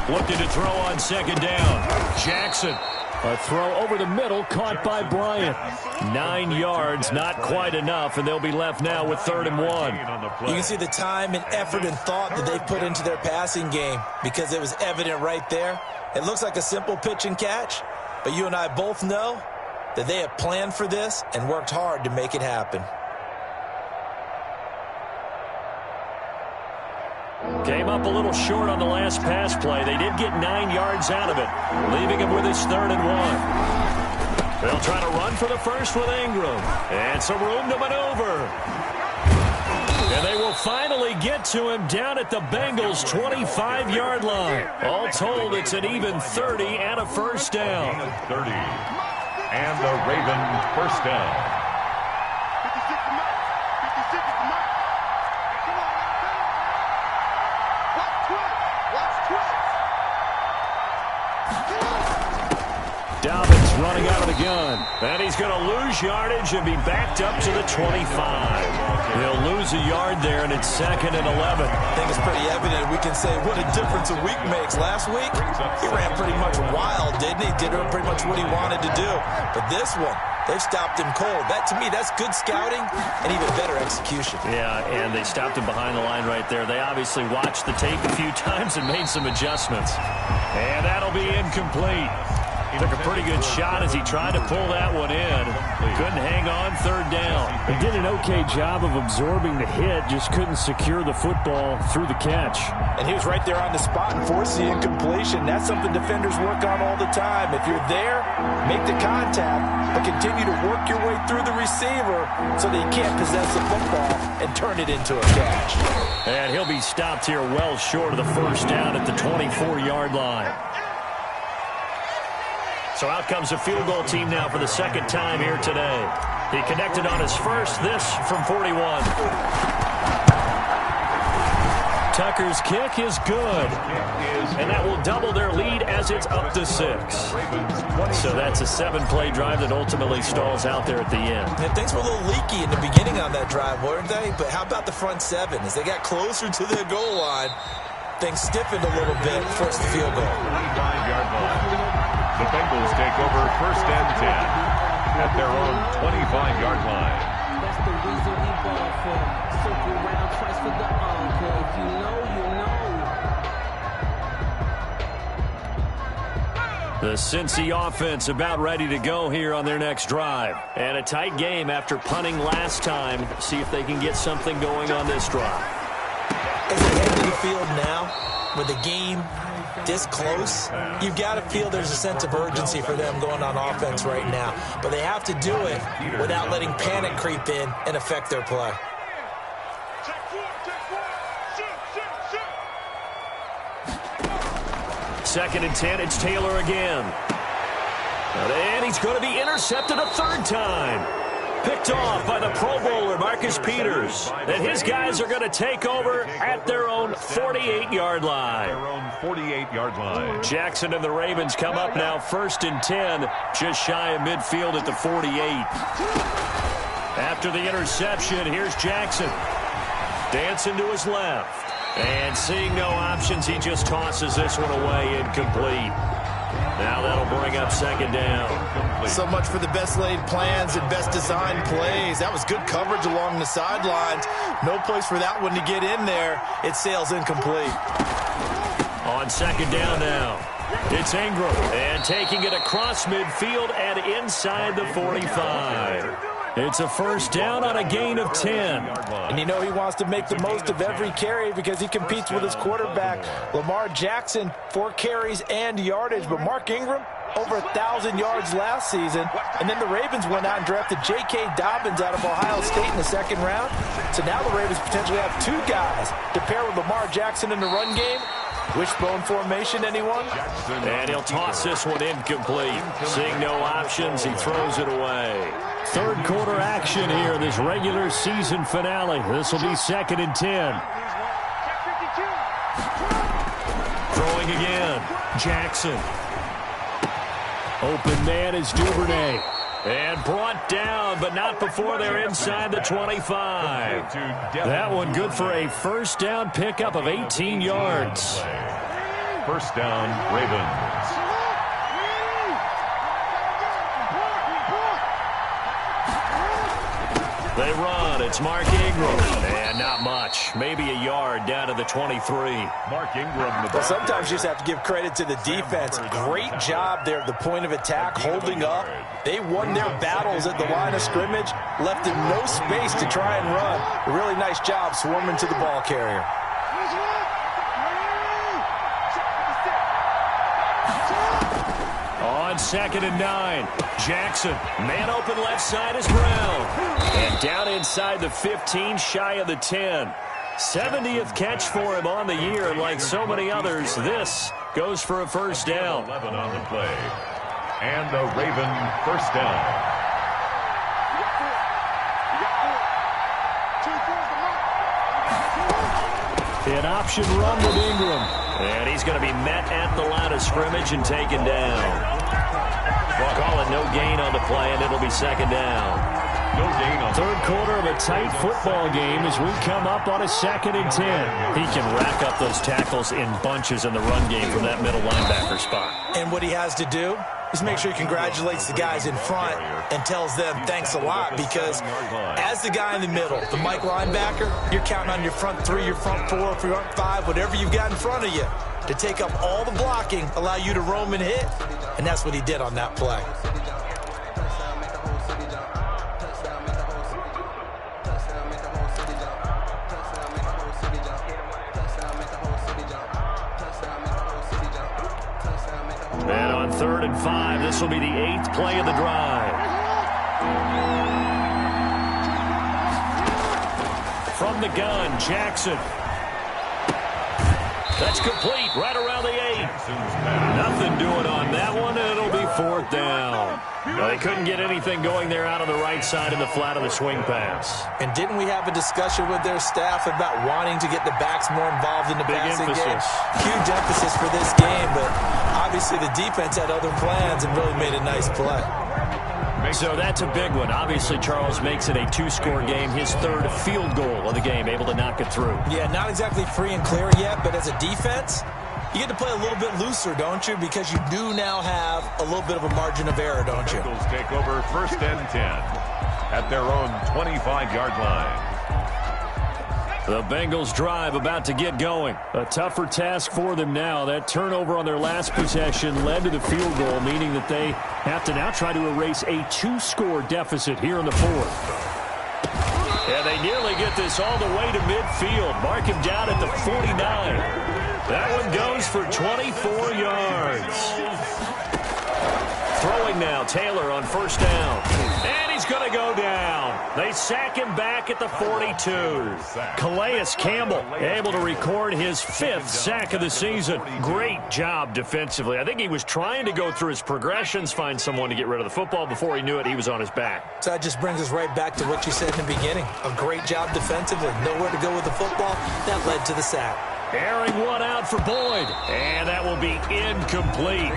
Looking to throw on 2nd down. Jackson. A throw over the middle, caught by Bryant. 9 yards, not quite enough, and they'll be left now with 3rd and 1. You can see the time and effort and thought that they put into their passing game because it was evident right there. It looks like a simple pitch and catch, but you and I both know that they have planned for this and worked hard to make it happen. Came up a little short on the last pass play. They did get 9 yards out of it, leaving him with his 3rd and 1. They'll try to run for the first with Ingram. And some room to maneuver. And they will finally get to him down at the Bengals' 25-yard line. All told, it's an even 30 and a 1st down. 30. And the Ravens 1st down. Dobbins running out of the gun. And he's going to lose yardage and be backed up to the 25. He'll lose a yard there, and it's 2nd and 11. I think it's pretty evident we can say what a difference a week makes. Last week, he ran pretty much wild, didn't he? Did pretty much what he wanted to do. But this one, they've stopped him cold. That, to me, that's good scouting and even better execution. Yeah, and they stopped him behind the line right there. They obviously watched the tape a few times and made some adjustments. And that'll be incomplete. Took a pretty good shot as he tried to pull that one in. Couldn't hang on, 3rd down. He did an okay job of absorbing the hit, just couldn't secure the football through the catch. And he was right there on the spot and forced the incompletion. That's something defenders work on all the time. If you're there, make the contact, but continue to work your way through the receiver so that you can't possess the football and turn it into a catch. And he'll be stopped here well short of the 1st down at the 24-yard line. So out comes a field goal team now for the 2nd time here today. He connected on his first, this from 41. Tucker's kick is good. And that will double their lead as it's up to 6. So that's a 7-play drive that ultimately stalls out there at the end. And things were a little leaky in the beginning on that drive, weren't they? But how about the front 7? As they got closer to the goal line, things stiffened a little bit, forced the field goal. 25-yard line. The Bengals take over 1st and 10 at their own 25-yard line. That's the reason we ball for. Circle around twice for the encore. If you know, you know. The Cincy offense about ready to go here on their next drive. And a tight game after punting last time. See if they can get something going on this drive. As they head to the field now, with the game this close, you've got to feel there's a sense of urgency for them going on offense right now. But they have to do it without letting panic creep in and affect their play. Second and 10, it's Taylor again. And he's going to be intercepted a 3rd time. Picked off by the Pro Bowler, Marcus Peters. And his guys are going to take over at their own 48-yard line. Their own 48-yard line. Jackson and the Ravens come up now 1st and 10, just shy of midfield at the 48. After the interception, here's Jackson. Dancing to his left. And seeing no options, he just tosses this one away, incomplete. Now that'll bring up 2nd down. So much for the best laid plans and best designed plays. That was good coverage along the sidelines. No place for that one to get in there. It sails incomplete. On 2nd down now, it's Ingram. And taking it across midfield and inside the 45. It's a 1st down on a gain of 10. And you know he wants to make the most of every carry because he competes with his quarterback, Lamar Jackson, 4 carries and yardage. But Mark Ingram, over 1,000 yards last season. And then the Ravens went out and drafted J.K. Dobbins out of Ohio State in the second round. So now the Ravens potentially have two guys to pair with Lamar Jackson in the run game. Wishbone formation, anyone? And he'll toss this one incomplete. Seeing no options, he throws it away. Third quarter action here in this regular season finale. This will be 2nd and 10. Throwing again. Jackson. Open man is Duvernay. And brought down, but not before they're inside the 25. That one good for a first down pickup of 18 yards. First down, Ravens. They run. It's Mark Ingram. And not much. Maybe a yard down to the 23. Mark Ingram. Well, sometimes you just have to give credit to the defense. Great job there at the point of attack, holding up. They won their battles at the line of scrimmage, left them no space to try and run. A really nice job swarming to the ball carrier. On 2nd and 9. Jackson. Man open left side is Brown. And down inside the 15, shy of the 10. 70th catch for him on the year. And like so many others, this goes for a first down. 11 on the play. And the Raven first down. An option run with Ingram. And he's going to be met at the line of scrimmage and taken down. Call it no gain on the play, and it'll be 2nd down. No gain on Third quarter of a tight football game as we come up on a 2nd and 10. He can rack up those tackles in bunches in the run game from that middle linebacker spot. And what he has to do is make sure he congratulates the guys in front and tells them thanks a lot, because as the guy in the middle, the Mike linebacker, you're counting on your front 3, your front 4, if your front 5, whatever you've got in front of you to take up all the blocking, allow you to roam and hit. And that's what he did on that play. And on 3rd and 5, this will be the 8th play of the drive. From the gun, Jackson. That's complete, right around the 8. Nothing doing on that one, and it'll be 4th down. They couldn't get anything going there out on the right side in the flat of the swing pass. And didn't we have a discussion with their staff about wanting to get the backs more involved in the passing game? Huge emphasis for this game, but obviously the defense had other plans and really made a nice play. So that's a big one. Obviously, Charles makes it a 2-score game. His 3rd field goal of the game, able to knock it through. Yeah, not exactly free and clear yet, but as a defense, you get to play a little bit looser, don't you? Because you do now have a little bit of a margin of error, don't you? Bengals take over 1st and 10 at their own 25-yard line. The Bengals drive about to get going. A tougher task for them now. That turnover on their last possession led to the field goal, meaning that they have to now try to erase a 2-score deficit here in the 4th. Yeah, they nearly get this all the way to midfield. Mark him down at the 49. That one goes for 24 yards. Throwing now, Taylor on 1st down. And he's going to go down. They sack him back at the 42. Calais Campbell able to record his 5th sack of the season. Great job defensively. I think he was trying to go through his progressions, find someone to get rid of the football. Before he knew it, he was on his back. So that just brings us right back to what you said in the beginning. A great job defensively. Nowhere to go with the football. That led to the sack. Airing one out for Boyd. And that will be incomplete.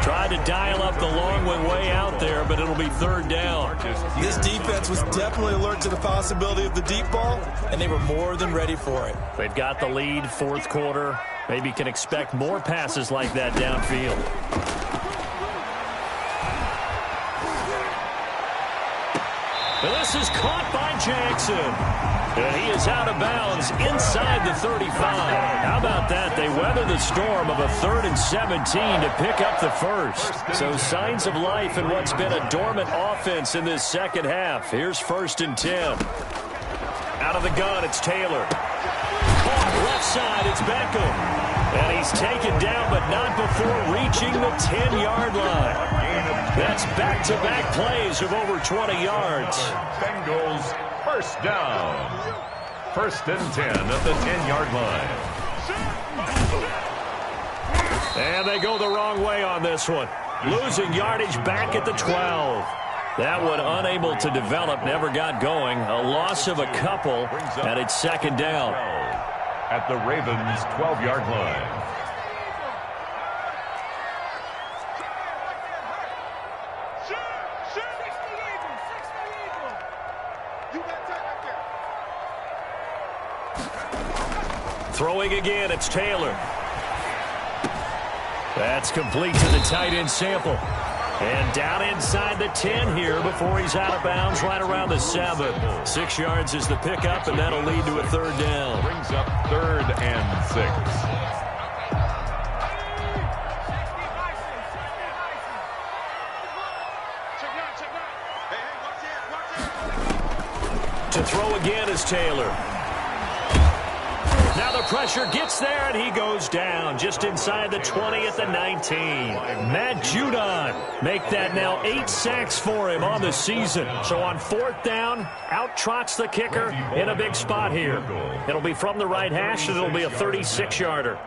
Tried to dial up the long one way out there, but it'll be 3rd down. This defense was definitely alert to the possibility of the deep ball, and they were more than ready for it. They've got the lead, 4th quarter. Maybe can expect more passes like that downfield. And this is caught by Jackson. And he is out of bounds inside the 35. How about that? They weather the storm of a 3rd and 17 to pick up the 1st. So signs of life in what's been a dormant offense in this second half. Here's 1st and 10. Out of the gun, it's Taylor. Caught left left side. It's Beckham. And he's taken down, but not before reaching the 10-yard line. That's back-to-back plays of over 20 yards. Bengals first down. 1st and 10 at the 10-yard line. And they go the wrong way on this one. Losing yardage back at the 12. That one unable to develop, never got going. A loss of a couple, and it's 2nd down. At the Ravens' 12-yard line. Throwing again, it's Taylor. That's complete to the tight end Sample. And down inside the 10 here before he's out of bounds right around the 7. 6 yards is the pickup, and that'll lead to a 3rd down. Brings up 3rd and 6. To throw again is Taylor. Now the pressure gets there, and he goes down just inside the 20 at the 19. Matt Judon make that now 8 sacks for him on the season. So on 4th down, out trots the kicker in a big spot here. It'll be from the right hash, and it'll be a 36-yarder.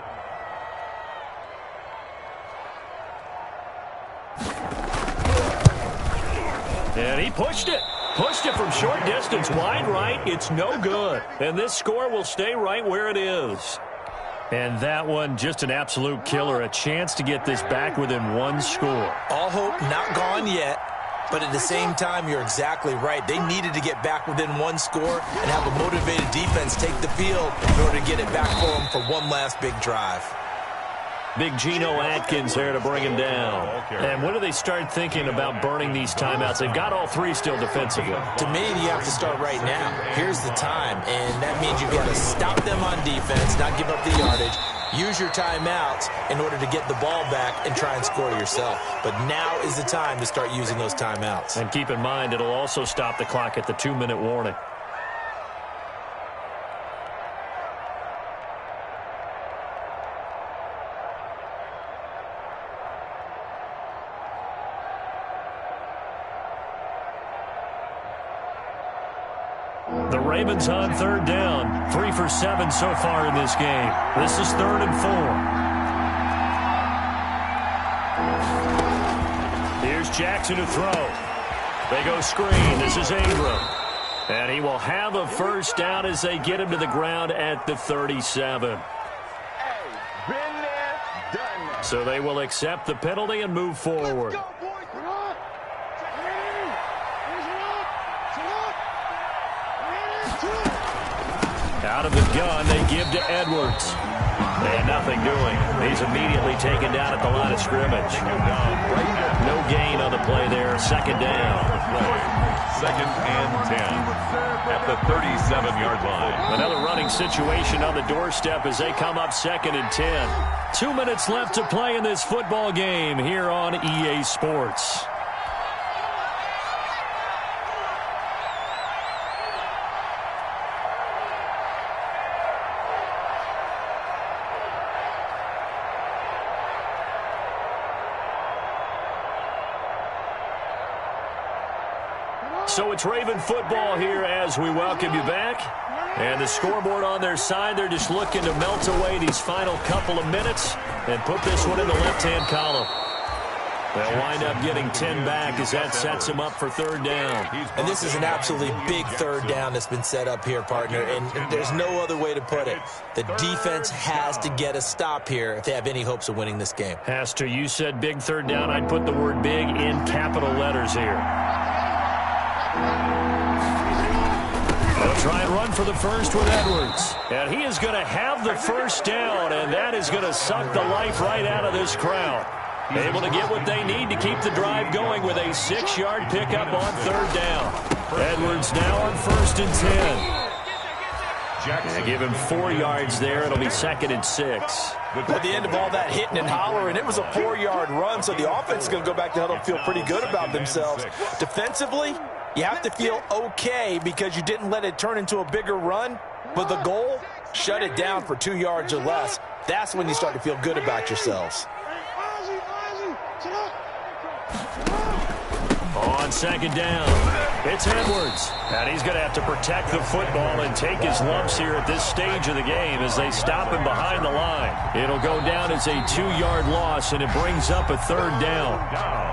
And he pushed it. Pushed it from short distance, wide right. It's no good. And this score will stay right where it is. And that one, just an absolute killer. A chance to get this back within 1 score. All hope not gone yet. But at the same time, you're exactly right. They needed to get back within 1 score and have a motivated defense take the field in order to get it back for them for one last big drive. Big Geno Atkins there to bring him down. And when do they start thinking about burning these timeouts? They've got all 3 still defensively. To me, you have to start right now. Here's the time, and that means you've got to stop them on defense, not give up the yardage, use your timeouts in order to get the ball back and try and score yourself. But now is the time to start using those timeouts. And keep in mind, it'll also stop the clock at the 2-minute warning. The Ravens on 3rd down. 3 for 7 so far in this game. This is 3rd and 4. Here's Jackson to throw. They go screen. This is Ingram. And he will have a 1st down as they get him to the ground at the 37. So they will accept the penalty and move forward. Out of the gun, they give to Edwards. And nothing doing. He's immediately taken down at the line of scrimmage. No gain on the play there. 2nd down. 2nd and 10 at the 37-yard line. Another running situation on the doorstep as they come up 2nd and 10. 2 minutes left to play in this football game here on EA Sports. So it's Raven football here as we welcome you back. And the scoreboard on their side, they're just looking to melt away these final couple of minutes and put this one in the left-hand column. They'll wind up getting 10 back as that sets them up for 3rd down. And this is an absolutely big 3rd down that's been set up here, partner, and there's no other way to put it. The defense has to get a stop here if they have any hopes of winning this game. Has to. You said big 3rd down. I'd put the word big in capital letters here. They'll try and run for the 1st with Edwards. And he is going to have the 1st down, and that is going to suck the life right out of this crowd. Able to get what they need to keep the drive going with a 6-yard pickup on 3rd down. Edwards now on 1st and 10. They give him 4 yards there. It'll be 2nd and 6. At the end of all that hitting and hollering, it was a 4-yard run, so the offense is going to go back to huddle and feel pretty good about themselves. Defensively, you have to feel okay because you didn't let it turn into a bigger run, but the goal shut it down for 2 yards or less. That's when you start to feel good about yourselves. On second down, it's Edwards. And he's going to have to protect the football and take his lumps here at this stage of the game as they stop him behind the line. It'll go down as a 2-yard loss, and it brings up a third down.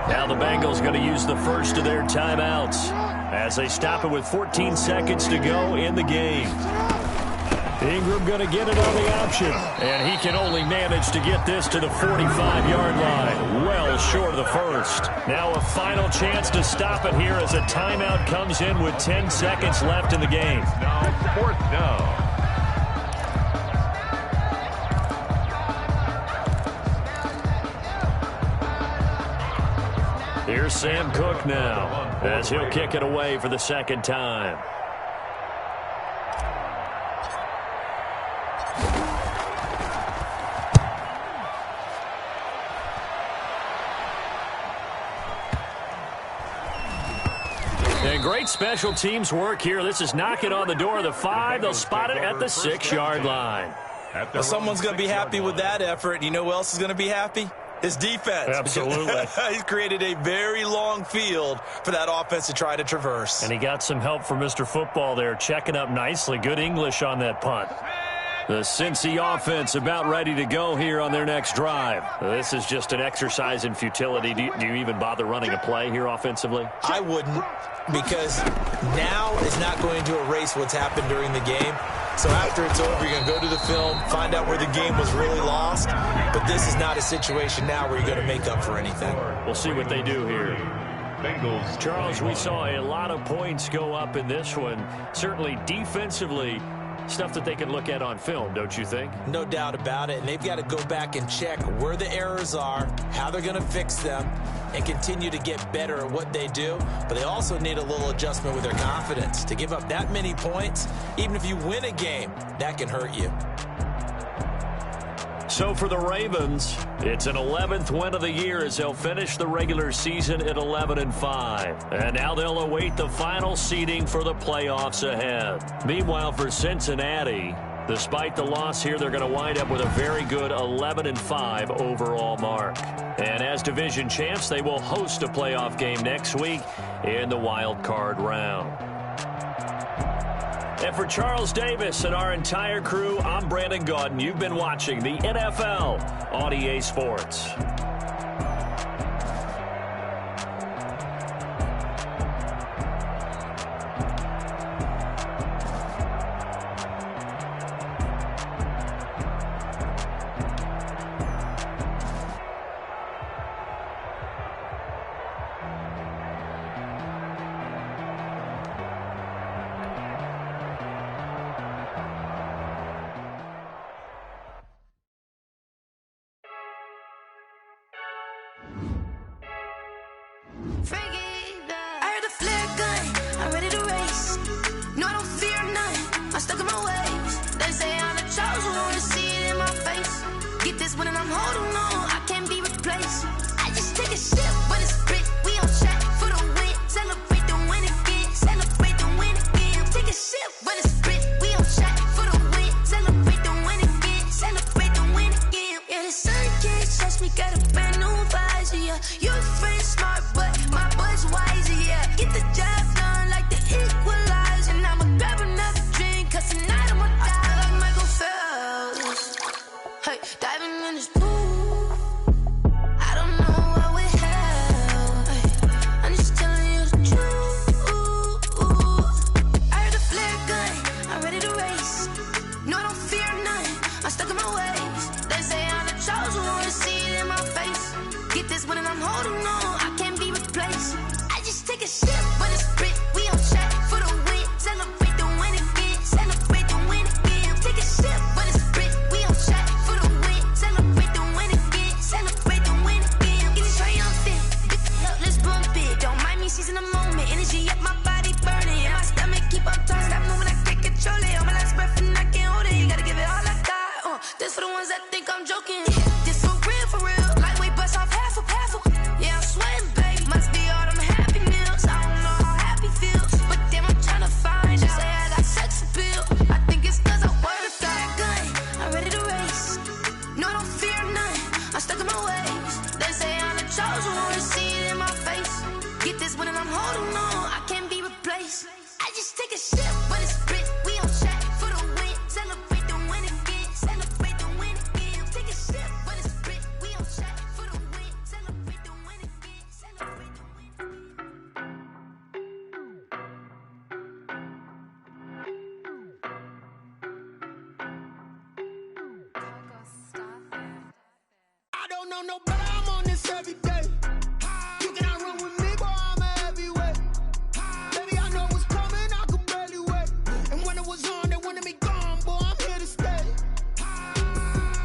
Now the Bengals going to use the first of their timeouts as they stop it with 14 seconds to go in the game. Ingram going to get it on the option, and he can only manage to get this to the 45-yard line, well short of the first. Now a final chance to stop it here as a timeout comes in with 10 seconds left in the game. Now, fourth down. Here's Sam Cook now as he'll kick it away for the second time. And great special teams work here. This is knocking on the door of the 5. They'll spot it at the 6-yard line. Well, someone's going to be happy with that effort. You know who else is going to be happy? His defense. Absolutely. He's created a very long field for that offense to try to traverse. And he got some help from Mr. Football there, checking up nicely. Good English on that punt. The Cincy offense about ready to go here on their next drive. This is just an exercise in futility. Do you even bother running a play here offensively? I wouldn't, because now is not going to erase what's happened during the game. So after it's over, you're going to go to the film, find out where the game was really lost. But this is not a situation now where you're going to make up for anything. We'll see what they do here. Bengals. Charles, we saw a lot of points go up in this one. Certainly defensively, stuff that they can look at on film, don't you think? No doubt about it. And they've got to go back and check where the errors are, how they're going to fix them, and continue to get better at what they do. But they also need a little adjustment with their confidence. To give up that many points, even if you win a game, that can hurt you. So for the Ravens, it's an 11th win of the year as they'll finish the regular season at 11-5. And now they'll await the final seeding for the playoffs ahead. Meanwhile, for Cincinnati, despite the loss here, they're going to wind up with a very good 11-5 overall mark. And as division champs, they will host a playoff game next week in the wild card round. And for Charles Davis and our entire crew, I'm Brandon Gaudin. You've been watching the NFL on EA Sports. know no better, I'm on this every day. You cannot run with me, boy, I'm a heavyweight. Baby, I know what's coming, I could barely wait. And when it was on, they wanted me gone, boy, I'm here to stay.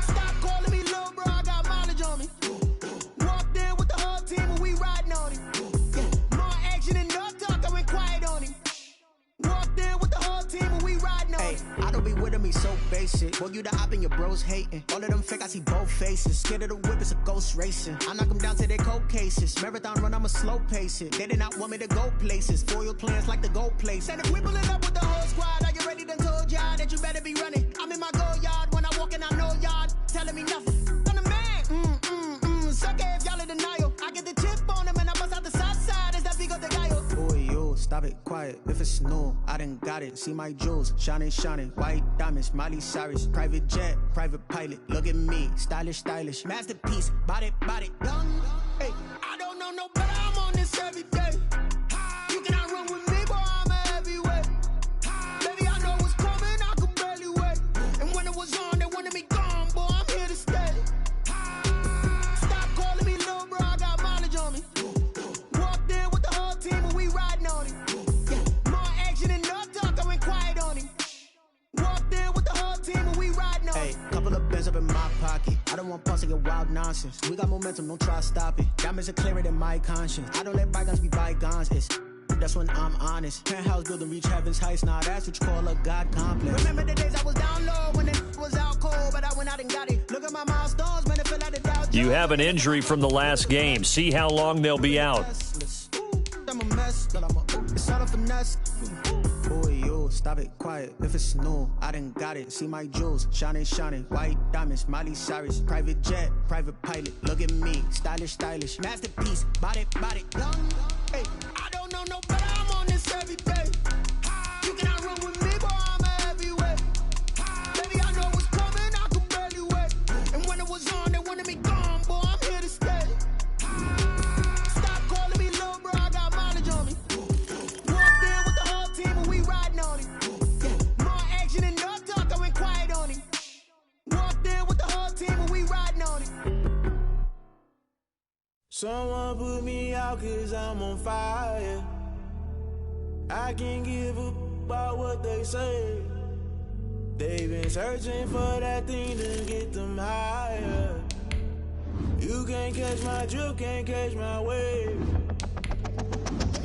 Stop calling me little bro, I got mileage on me. Walked in with the whole team and we riding on him. More action than no talk, I went quiet on him. Walked in with the whole team and we riding on him. I don't be with me so basic. Boy, you the op and your bros hating. All of them fake, I see both faces. Scared of the whip, it's a ghost racing. I knock them down to their cold cases. Marathon run, I'ma slow pace it. They did not want me to go places. Foil plans like the go place. And if we pulling up with the whole squad, are you ready? Done told y'all that you better be running. I'm in my go yard. When I walk in, I know y'all telling me nothing. I'm the man. Suck it if y'all in denial. I get the chip on them and I bust out the south side. It's that Vigo de Gallo. Boy, yo, stop it, quiet. If it's new, I done got it. See my jewels, shining, shining. White diamonds, Miley Cyrus. Private jet, private pilot. Look at me, stylish, stylish. Masterpiece, body, done. Hey, I don't know no better, I'm on this every day. You cannot run with me, boy, I'm a heavyweight. Baby, I know what's coming, I could barely wait. And when it was on, they wanted me gone, boy, I'm here to stay. Stop calling me little bro, I got mileage on me. Walked in with the whole team and we riding on him. More action than no talk, I went quiet on him. Walked in with the whole team and we riding on him. Hey, couple of bands up in my pocket. I don't want pause to get wild nonsense. We got momentum, don't try to stop it. Diamonds are clearer than my conscience. I don't let bygones be bygones. That's when I'm honest. Penthouse building reach heaven's heights. Now that's what you call a God complex. Remember the days I was down low when it was out cold, but I went out and got it. Look at my milestones, man, it feel like the Dow Jones. You have an injury from the last game. See how long they'll be out. I'm a mess, it's all a finesse. Boy, yo, stop it, quiet. If it's new, I done got it. See my jewels, shining, shining. White diamonds, Miley Cyrus. Private jet, private pilot. Look at me, stylish, stylish. Masterpiece, body, done. Hey, I don't know no better, I'm on this every day. You cannot run with me, boy, I'm a heavyweight. Baby, I know what's coming, I could barely wait. And when it was on, they wanted me gone, boy, I'm here to stay. Stop calling me little bro, I got mileage on me. Walked in with the whole team and we riding on him. More action than no talk, I went quiet on him. Walked in with the whole team and we riding on him. Someone put me out cause I'm on fire. I can't give a about what they say. They've been searching for that thing to get them higher. You can't catch my drift, can't catch my wave.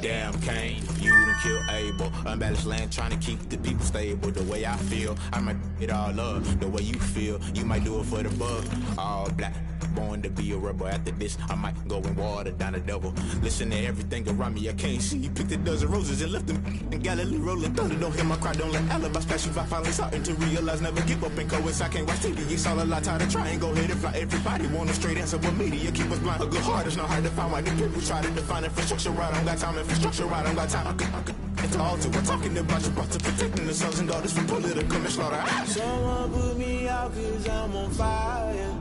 Damn Kane, you done kill Abel. Unbalanced land trying to keep the people stable. The way I feel, I might it all up. The way you feel, you might do it for the bug. All black, born to be a rebel. After this, I might go and water down the double. Listen to everything around me, I can't see. You picked a dozen roses and left them in Galilee rolling thunder. Don't hear my cry, don't let alibis pass you. I finally starting to realize, never give up and coincide. I can't watch TV, it's all a lot. Tired of trying, go ahead and fly. Everybody want a straight answer, but media keep us blind. A good heart is not hard to find. Why the people try to define infrastructure right? I don't got time, infrastructure right, I don't got time. I could it's all to we're talking about you, about to protecting the sons and daughters from political manslaughter. Someone put me out cause I'm on fire.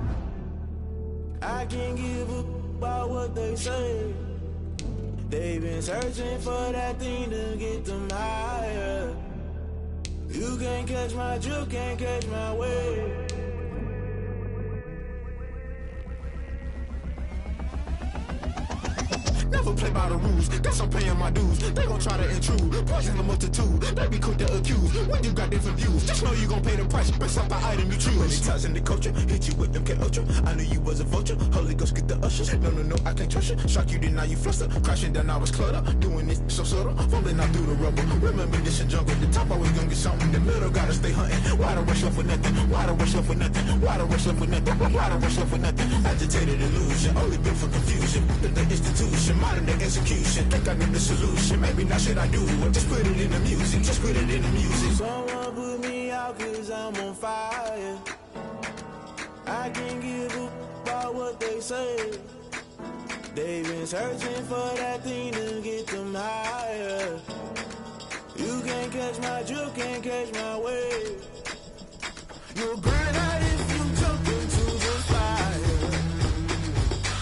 I can't give a about what they say. They've been searching for that thing to get them higher. You can't catch my drift, can't catch my wave. Never play by the rules, guess I'm paying my dues. They gon' try to intrude, poison the multitude. They be quick to accuse, when you got different views. Just know you gon' pay the price, based off the item you choose. Many times in the culture, hit you with MK Ultra. I knew you was a vulture, Holy Ghost get the ushers. No, I can't trust you. Shock you, then now you fluster. Crashing down, I was cluttered. Doing this so subtle, fumbling out through the rubble. Remember this a jungle, the top always gonna get something. In the middle, gotta stay hunting. Why the rush left with nothing? Why the rush left with nothing? Why the rush left with nothing? Why the rush left with nothing? Agitated illusion, only built for confusion. The institution, modern day execution. Think I need the solution. Maybe not should I do it? Just put it in the music. Just put it in the music. Someone put me out cause I'm on fire. I can't give a about what they say. They've been searching for that thing to get them higher. You can't catch my drift, can't catch my wave. You'll burn out if you jump into the fire.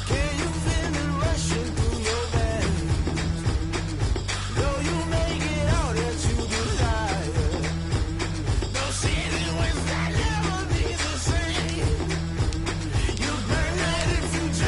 Can you feel it rushing through your veins? Though you make it out that you desire. No season when that never be the same. You burn out if you jump.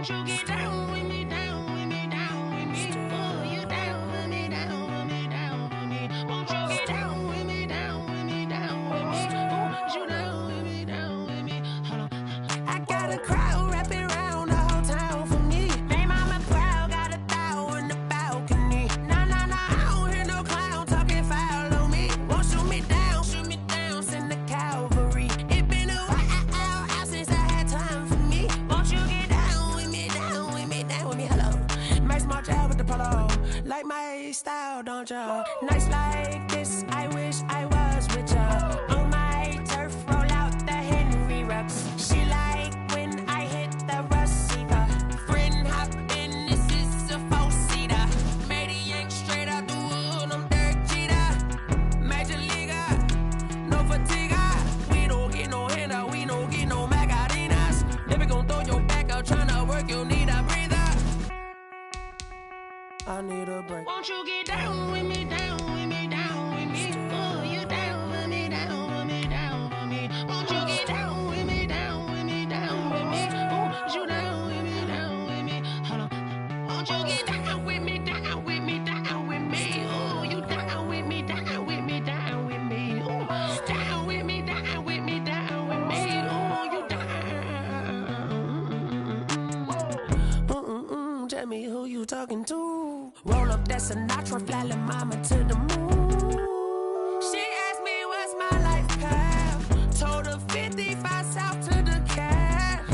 Won't you get down with me, down with me, down with me? Oh, you down with me, down with me, down with me. Won't you get down with me, down with me, down with me? Oh, you down with me, down with me? Hold on. I got a crowd wrapping around the whole town for me. They mama proud, got a thou in the balcony. Nah, I don't hear no clown talking foul on me. Won't shoot me down, send the cavalry. It been a while since I had time for me. Won't you get down with me, down with me, down with me? Hello. Max March out with the polo. Like my style, don't ya? Nights like this, I wish I was with ya. On my turf, roll out the Henry Rux. She like when I hit the receiver. Friend hop in, this is a four-seater. Made a yank straight out the wood, I'm Derek Jeter. Major leaguer, no fatigue. We don't get no handout, we don't get no Magarinas. Never gon' throw your back out, tryna work, you need a breather. I need a break. Won't you get down with me, down with me, down with me? Oh, you down with me, down with me, down with me? Won't you get down with me, down with me, down with me? Oh, you down with me, down with me? Hold on. Won't you get down with me, down with me, down with me? Oh, you down with me, down with me, down with me? Oh, down with me, down with me, down with me? Oh, you down. Tell me who you talking to. Roll up that Sinatra, fly la mama to the moon. She asked me what's my life path. Told her 55 south to the cab.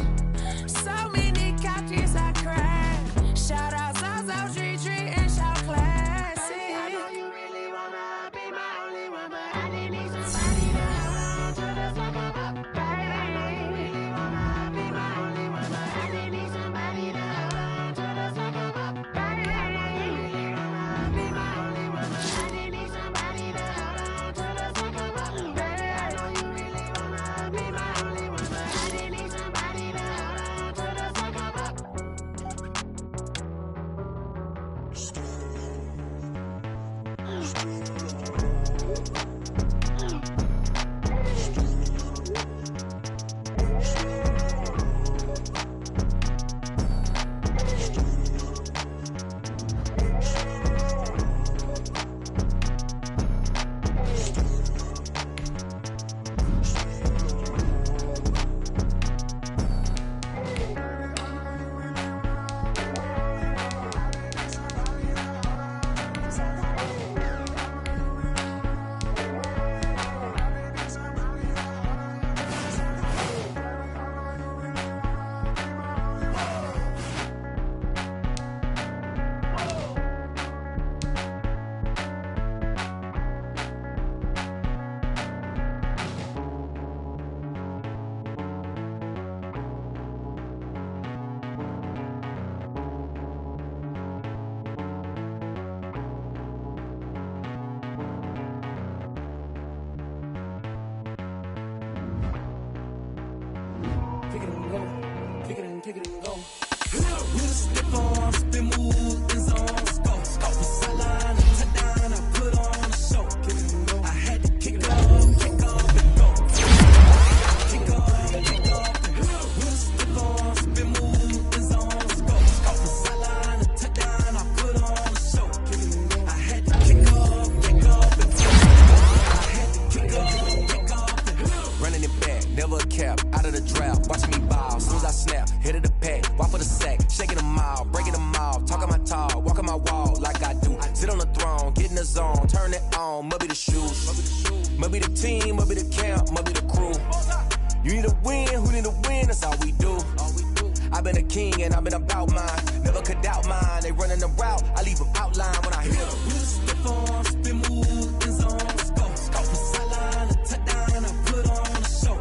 So many couches I cried. Shout out South Street and shout classy. I know you really wanna be my only one, but I didn't need somebody to hold on to the fuck up. Baby, I know you really wanna be my only one, but I didn't need somebody to hold on to the fuck up. Baby, I know you really wanna be my only one, but I didn't need somebody to hold on to the fuck up. Baby, I know you really wanna be my only one, but I didn't need somebody to hold on to the fuck up. Kick it and go. With a stiff on, spin move, in zone, go. Off the sideline, touchdown, I put on a show. Kick it and go. I had to kick off and go. Kick off and go. With a stiff on, spin move, in zone, go. Off the sideline, touchdown, I put on a show. Kick it and go. I had to kick off and go. I had to kick off and go. Running it back, never a cap, out of the draft, watching me ball. Soon as I snap, hit of the pack, walk for the sack, shaking them out, breaking them off, talking my talk, walking my wall like I do. Sit on the throne, get in the zone, turn it on, must be the shoes, must be the team, must be the camp, must be the crew. You need a win, who need a win, that's all we do. I've been a king and I've been about mine, never could doubt mine. They running the route, I leave them outline when I hit them. With a stiff on, spin move, in zone, go. Off the sideline, touchdown, I put on a show.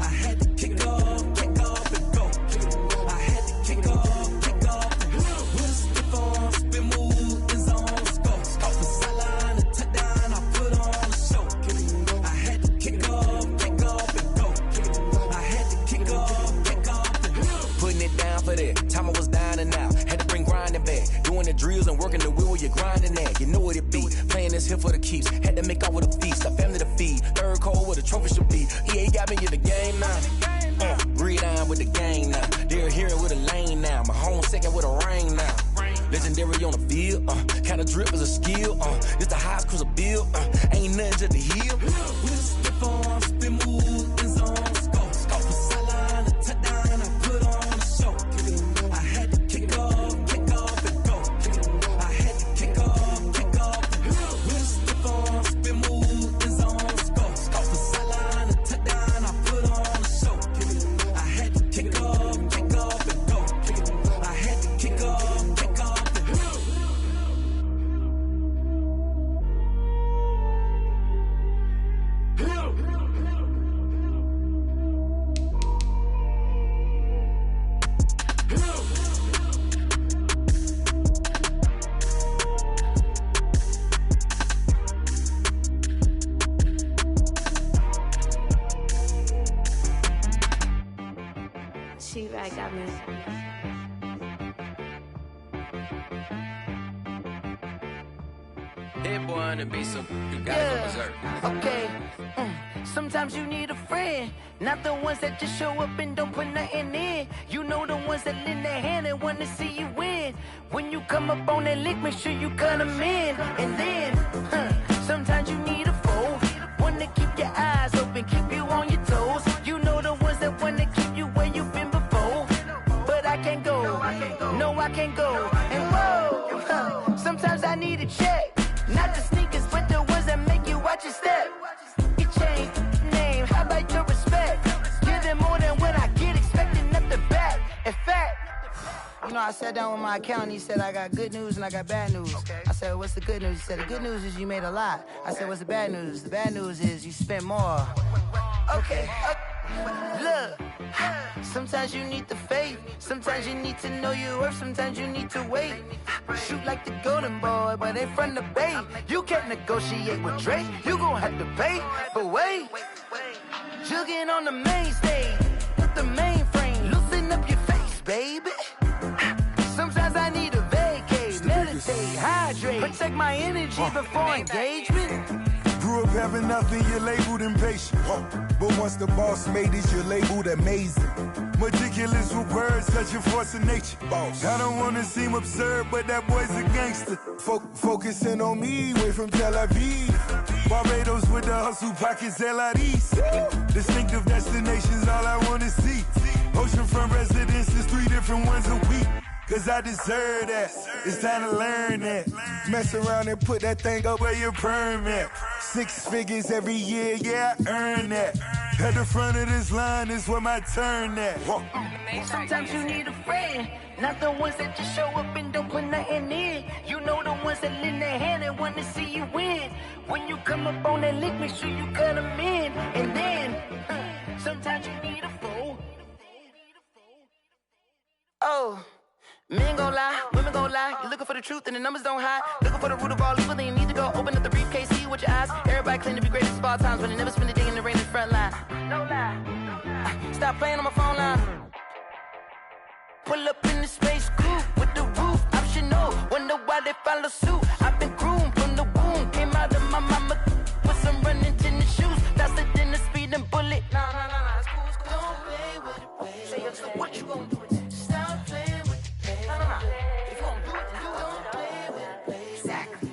I had to kick off and go. I had to kick off and go. With a stiff on, spin move, in zone, go. Off the sideline, touchdown, I put on a show. I had to kick off and go. I had to kick off and go. Putting it down for that, time I was down and out, had to bring grinding back, doing the drills and working the wheel where you're grinding at, you know what it be, playing this here for the keeps, had to make out with a feast, a family to feed, third cold where the trophy should be, EA got me in the game now, read on with the game now, They're here with a lane now. My home second with a ring now. Legendary on the field, kinda drip is a skill, it's the highest cruiser bill, ain't nothing just to heal. We'll step on, spin move, in zone, scope for sideline, a touchdown, I put on a show. I had to kick off and go. I had to kick off and go. We'll step on, spin move, in zone, scope for sideline, a touchdown, I put on a show. I had to kick off and go. I had to kick off. T-Rag got me. Head boy on the beat, so you gotta go berserk. Okay. Sometimes you need a friend, not the ones that just show up and don't put nothing in. You know the ones that lend their hand and want to see you win. When you come up on that lick, make sure you cut them in. And then, sometimes you need a foe, one to keep your eyes open, keep you on your toes. You know the ones that want to keep you where you've been before. But I can't go, no I can't go. And whoa, sometimes I need a check, not the sneakers, but the ones that make you watch your step. You change name, how about your respect? Give them more than what I get, expecting up the back. In fact, you know, I sat down with my accountant, he said I got good news and I got bad news. I said, what's the good news? He said, the good news is you made a lot. I said, what's the bad news? The bad news is you spent more. Okay, look, sometimes you need the faith, sometimes you need to know your worth, sometimes you need to wait. Shoot like the golden boy, but ain't from the bay. You can't negotiate with Drake, you gon' have to pay. But wait, jugging on the main stage, with the mainframe, loosen up your face, baby. Sometimes I need a vacate, meditate, hydrate, protect my energy before engagement. Grew up having nothing, you're labeled impatient. But once the boss made it, you're labeled amazing. Meticulous with words, such a force of nature. I don't wanna seem absurd, but that boy's a gangster. Focusing on me, way from Tel Aviv. Barbados with the hustle pockets, LIDs. Distinctive destinations, all I wanna see. Oceanfront residences, 3 different ones a week. Cause I deserve that, it's time to learn that. Mess around and put that thing up where your permit. 6 figures every year, yeah, I earn that. At the front of this line is where my turn at. Sometimes you need a friend, not the ones that just show up and don't put nothing in. You know the ones that lend their hand and want to see you win. When you come up on that lick, make sure you cut them in. And then, sometimes you need a foe. Oh. Men gon' lie, women gon' lie. You're looking for the truth and the numbers don't hide. Looking for the root of all evil, then you need to go open up the briefcase, see with your eyes. Everybody claim to be greatest of all times, but they never spend a day in the rain in the front line. No lie. Stop playing on my phone line. Pull up in the space coupe with the roof optional. Wonder why they follow suit. I've been groomed from the womb. Came out of my mama with some running tennis shoes. Faster than a speeding bullet. Nah, it's cool, it's cool. Don't play with it, baby. So what you gon' do with it? Stop playing. If you don't do it, then you don't play with it, baby. Exactly.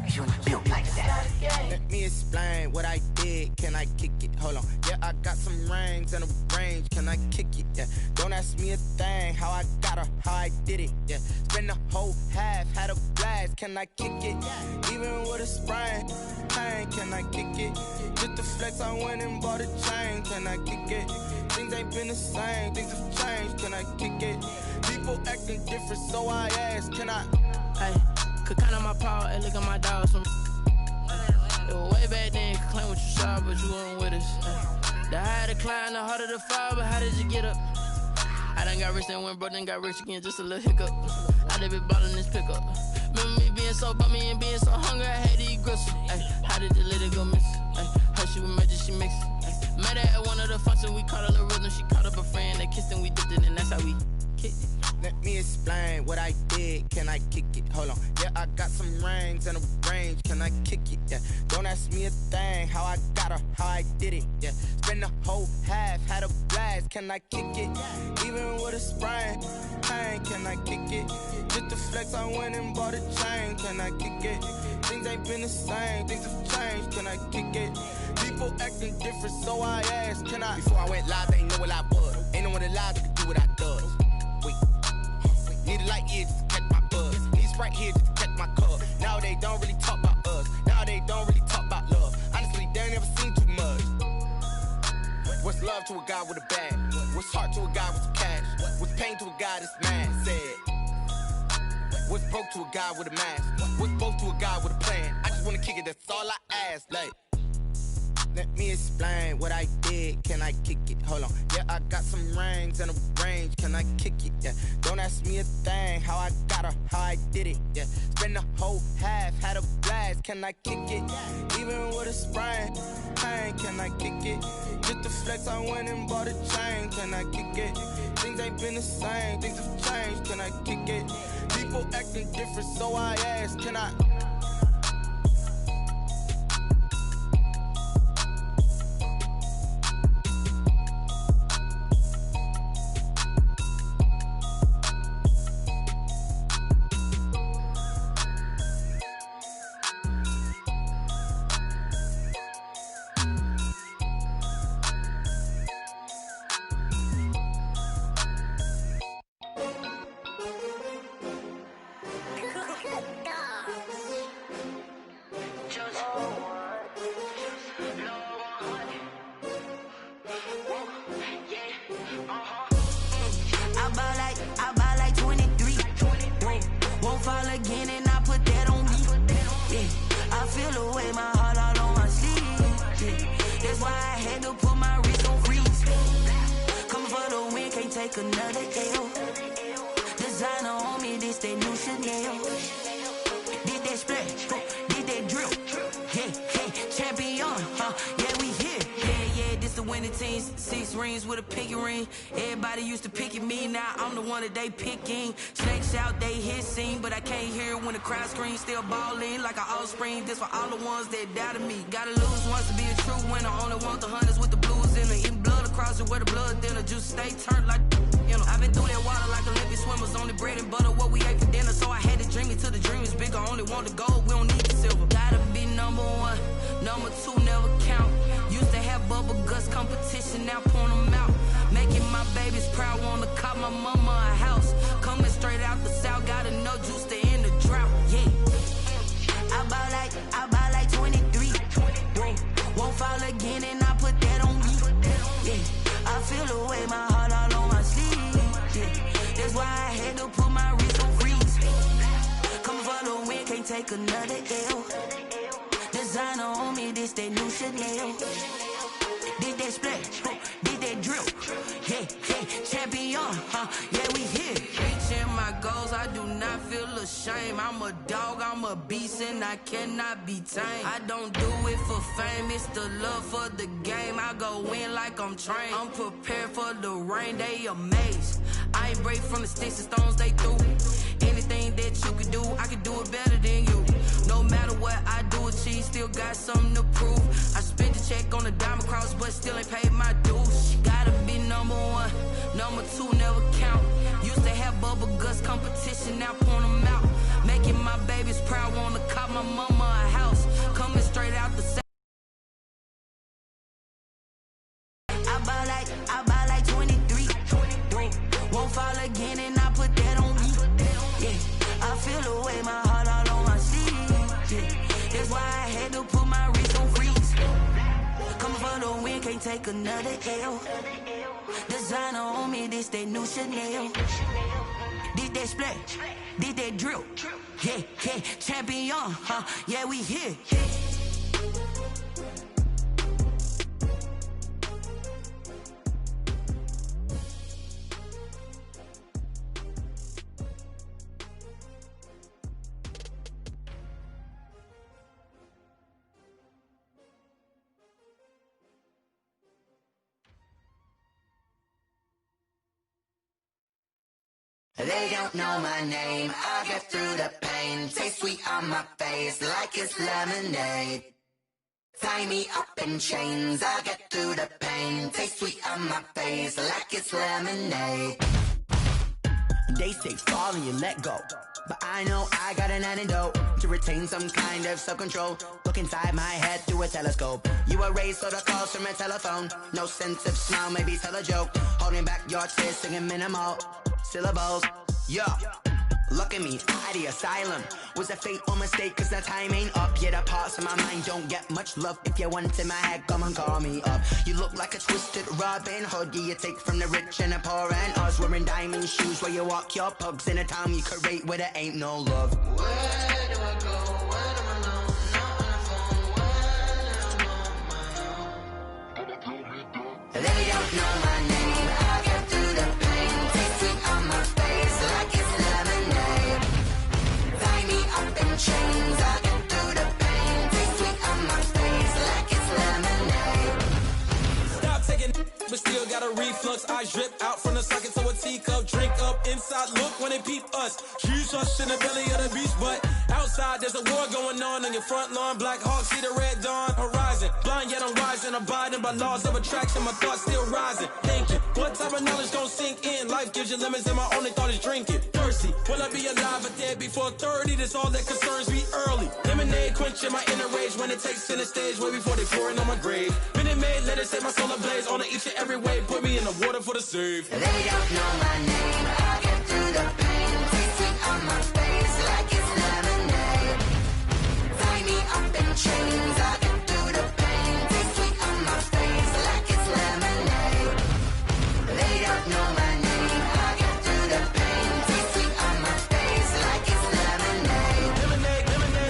Cause you ain't built like that. Let me explain what I did. Can I kick it? Hold on. Yeah, I got some rings and a range. Can I kick it? Yeah. Don't ask me a thing. How I got her, how I did it. Yeah. Spend the whole half, had a blast. Can I kick it? Even with a sprain. Pain, can I kick it? Just the flex, I went and bought a chain. Can I kick it? Things ain't been the same. Things have changed. Can I kick it? People acting different, so I ask, can I? Hey, could count on my power and look at my dogs. It was way back then, could claim what you saw, but you weren't with us. The higher the climb, the harder the fall, but how did you get up? I done got rich and went broke, then got rich again, just a little hiccup. I done been ballin' this pickup. Remember me being so bummy and being so hungry, I had to eat gristle. Ay, how did the lady go miss? Her she was magic, she mixed. Met her at one of the functions, we caught a little rhythm, she caught up a friend, they kissed and we dipped it, and that's how we kicked it. Let me explain what I did. did, can I kick it? Hold on, yeah, I got some rings and a range, can I kick it? Yeah, don't ask me a thing, how I got her, how I did it. Yeah, spend the whole half, had a blast, can I kick it? Even with a sprain, pain, can I kick it? Just to flex, I went and bought a chain, can I kick it? Things ain't been the same, things have changed, can I kick it? People acting different, so I asked, can I? Before I went live, they ain't know what I was. Ain't no one alive that could do what I does. Wait, need a light year just to catch my buzz. Need Sprite here just to catch my cup. Now they don't really talk about us. Now they don't really talk about love. Honestly, they ain't never seen too much. What's love to a guy with a bag? What's heart to a guy with some cash? What's pain to a guy that's mad? Said. What's broke to a guy with a mask? What's both to a guy with a plan? I just wanna kick it, that's all I ask. Like, let me explain what I did, can I kick it? Hold on, yeah, I got some rings and a range, can I kick it? Yeah, don't ask me a thing, how I got her, how I did it. Yeah, spend the whole half, had a blast, can I kick it? Even with a sprain, pain, can I kick it? Just to flex, I went and bought a chain, can I kick it? Things ain't been the same, things have changed, can I kick it? People acting different, so I asked, can I? I buy like 23. Won't fall again and I put that on me. Yeah, I feel the way, my heart all on my sleeve. Yeah, that's why I had to put my wrist on freeze. Coming for the win, can't take another L. Designer on me, this that new Chanel. Did that splash, did that drill. Yeah, champion, yeah, we here. Yeah, this the winning team. 6 rings with a pinky ring. Everybody used to pick at me, now I'm the one that they picking. Snakes out, they hit scene, but I can't hear it when the crowd screams. Still ballin' like an offspring. This for all the ones that doubted me. Gotta lose once to be a true winner. Only want the hunters with the blues in it. Eating blood across it where the blood dinner. Juice stay turned like, you know. I've been through that water like Olympic swimmers. Only bread and butter, what we ate for dinner. So I had to dream it till the dream is bigger. Only want the gold, we don't need the silver. Gotta be number 1, number 2 never count. Used to have bubble guts competition, now point them out. Making my babies proud, wanna cop my mama a house. Coming straight out the south, gotta know juice to end the drought. Yeah, I buy like 23. Won't fall again and I put that on me. Yeah, I feel the way, my heart all on my sleeve. Yeah, that's why I had to put my wrist on freeze. Coming for the win, can't take another L. Designer on me, this that new Chanel. Did that splash, did that drill. Yeah, champion, yeah, we here. Reaching my goals, I do not feel ashamed. I'm a dog, I'm a beast, and I cannot be tamed. I don't do it for fame, it's the love for the game. I go in like I'm trained. I'm prepared for the rain, they amazed. I ain't break from the sticks and stones they threw. Anything that you could do, I could do it better than you. No matter what I do, achieve, still got something to prove. I spent the check on the diamond cross, but still ain't paid my dues. Gotta be number 1, number 2 never count. Used to have bubble guts competition, now point them out. Making my babies proud, wanna cop my mama a house. Coming straight out the south. I buy like 23. Won't fall again and I put that on me. Yeah, I feel the way, my heart all on my sleeve. Yeah, that's why I had to put my wrist on freeze. Coming for the win, can't take another L. Designer on me, this that new Chanel. Did that splash, did that drill. Yeah, champion, yeah, we here. They don't know my name, I get through the pain. Taste sweet on my face like it's lemonade. Tie me up in chains, I get through the pain. Taste sweet on my face like it's lemonade. They say fall and you let go, but I know I got an antidote to retain some kind of self-control. Look inside my head through a telescope. You erase all the calls from a telephone. No sense of smile, maybe tell a joke. Holding back your tears, singing minimal syllables. Yo, look at me, at the asylum. Was a fate or mistake, cause the time ain't up. Yet the parts of my mind don't get much love. If you want in my head, come and call me up. You look like a twisted Robin Hood. You take from the rich and the poor and us. Wearing diamond shoes where you walk your pugs in a town you create where there ain't no love. Where do I go? When I'm alone? Not on the phone. When I'm on my own. They don't know my name. I get through the pain. Taste sweet on my face like it's lemonade. Tie me up in chains. I get through the pain. Taste sweet on my face like it's lemonade. Stop taking but still got a reflux. I drip out from the socket to a teacup. Drink up inside, look when they peep us. Huge us in the belly of the beach, but outside there's a war going on your front lawn. Black Hawk, see the red dawn horizon. Blind yet I'm rising, abiding by laws of attraction. My thoughts still rising. Thinking, what type of knowledge gon' sink in? Life gives you lemons and my only thought is drinking. Thirsty, will I be alive or dead before 30? That's all that concerns me early. Lemonade quenching my inner rage when it takes center stage way before they pour it on my grave. Minute Maid, let it set my soul ablaze on each and every way. Put me in the water for the save. They don't know my name. I get through the pain. Taste sweet on my face like it's lemonade. Tie me up in chains. I get through the pain. Taste sweet on my face like it's lemonade. They don't know my name. I get through the pain. Taste sweet on my face like it's lemonade.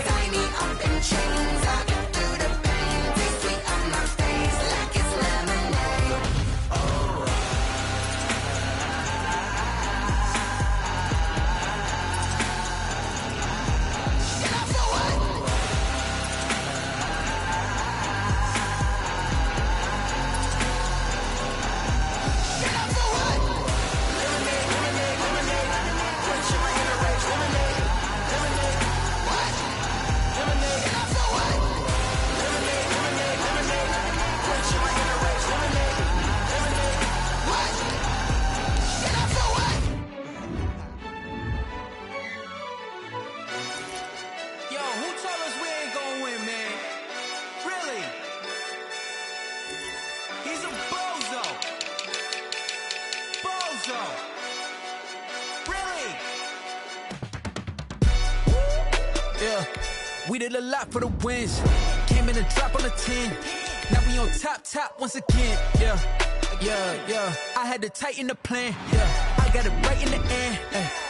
Tie me up in chains. I get through the pain. Taste sweet on my face like it's lemonade. Yo, who told us we ain't gonna win, man? Really? He's a bozo. Bozo. Really? Yeah, we did a lot for the wins. Came in a drop on a 10. Now we on top once again. Yeah. I had to tighten the plan. Yeah, I got it right in the end.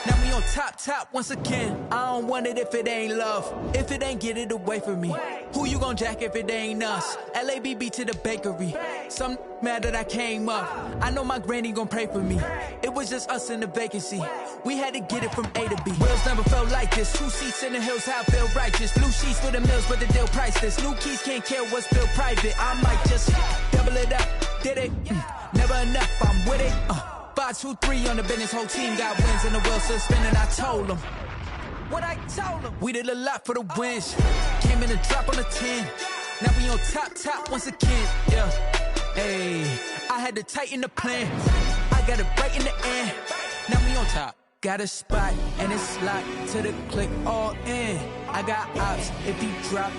Now we on top once again. I don't want it if it ain't love. If it ain't, get it away from me. Who you gon' jack if it ain't us? LABB to the bakery. Some mad that I came up. I know my granny gon' pray for me. It was just us in the vacancy. We had to get it from A to B. Wheels never felt like this. 2 seats in the hills, how I feel righteous. Blue sheets for the mills, but the deal priceless. New keys can't care what's still private. I might just double it up. Did it? Never enough, I'm with it. 5, 2, 3 on the business. Whole team got wins and the wheels still spinning. I told them what I told them. We did a lot for the wins. Came in a drop on a 10. Now we on top once again. Yeah. Hey, I had to tighten the plan. I got it right in the end. Now we on top. Got a spot and it's locked to the click all in. I got ops if he drop.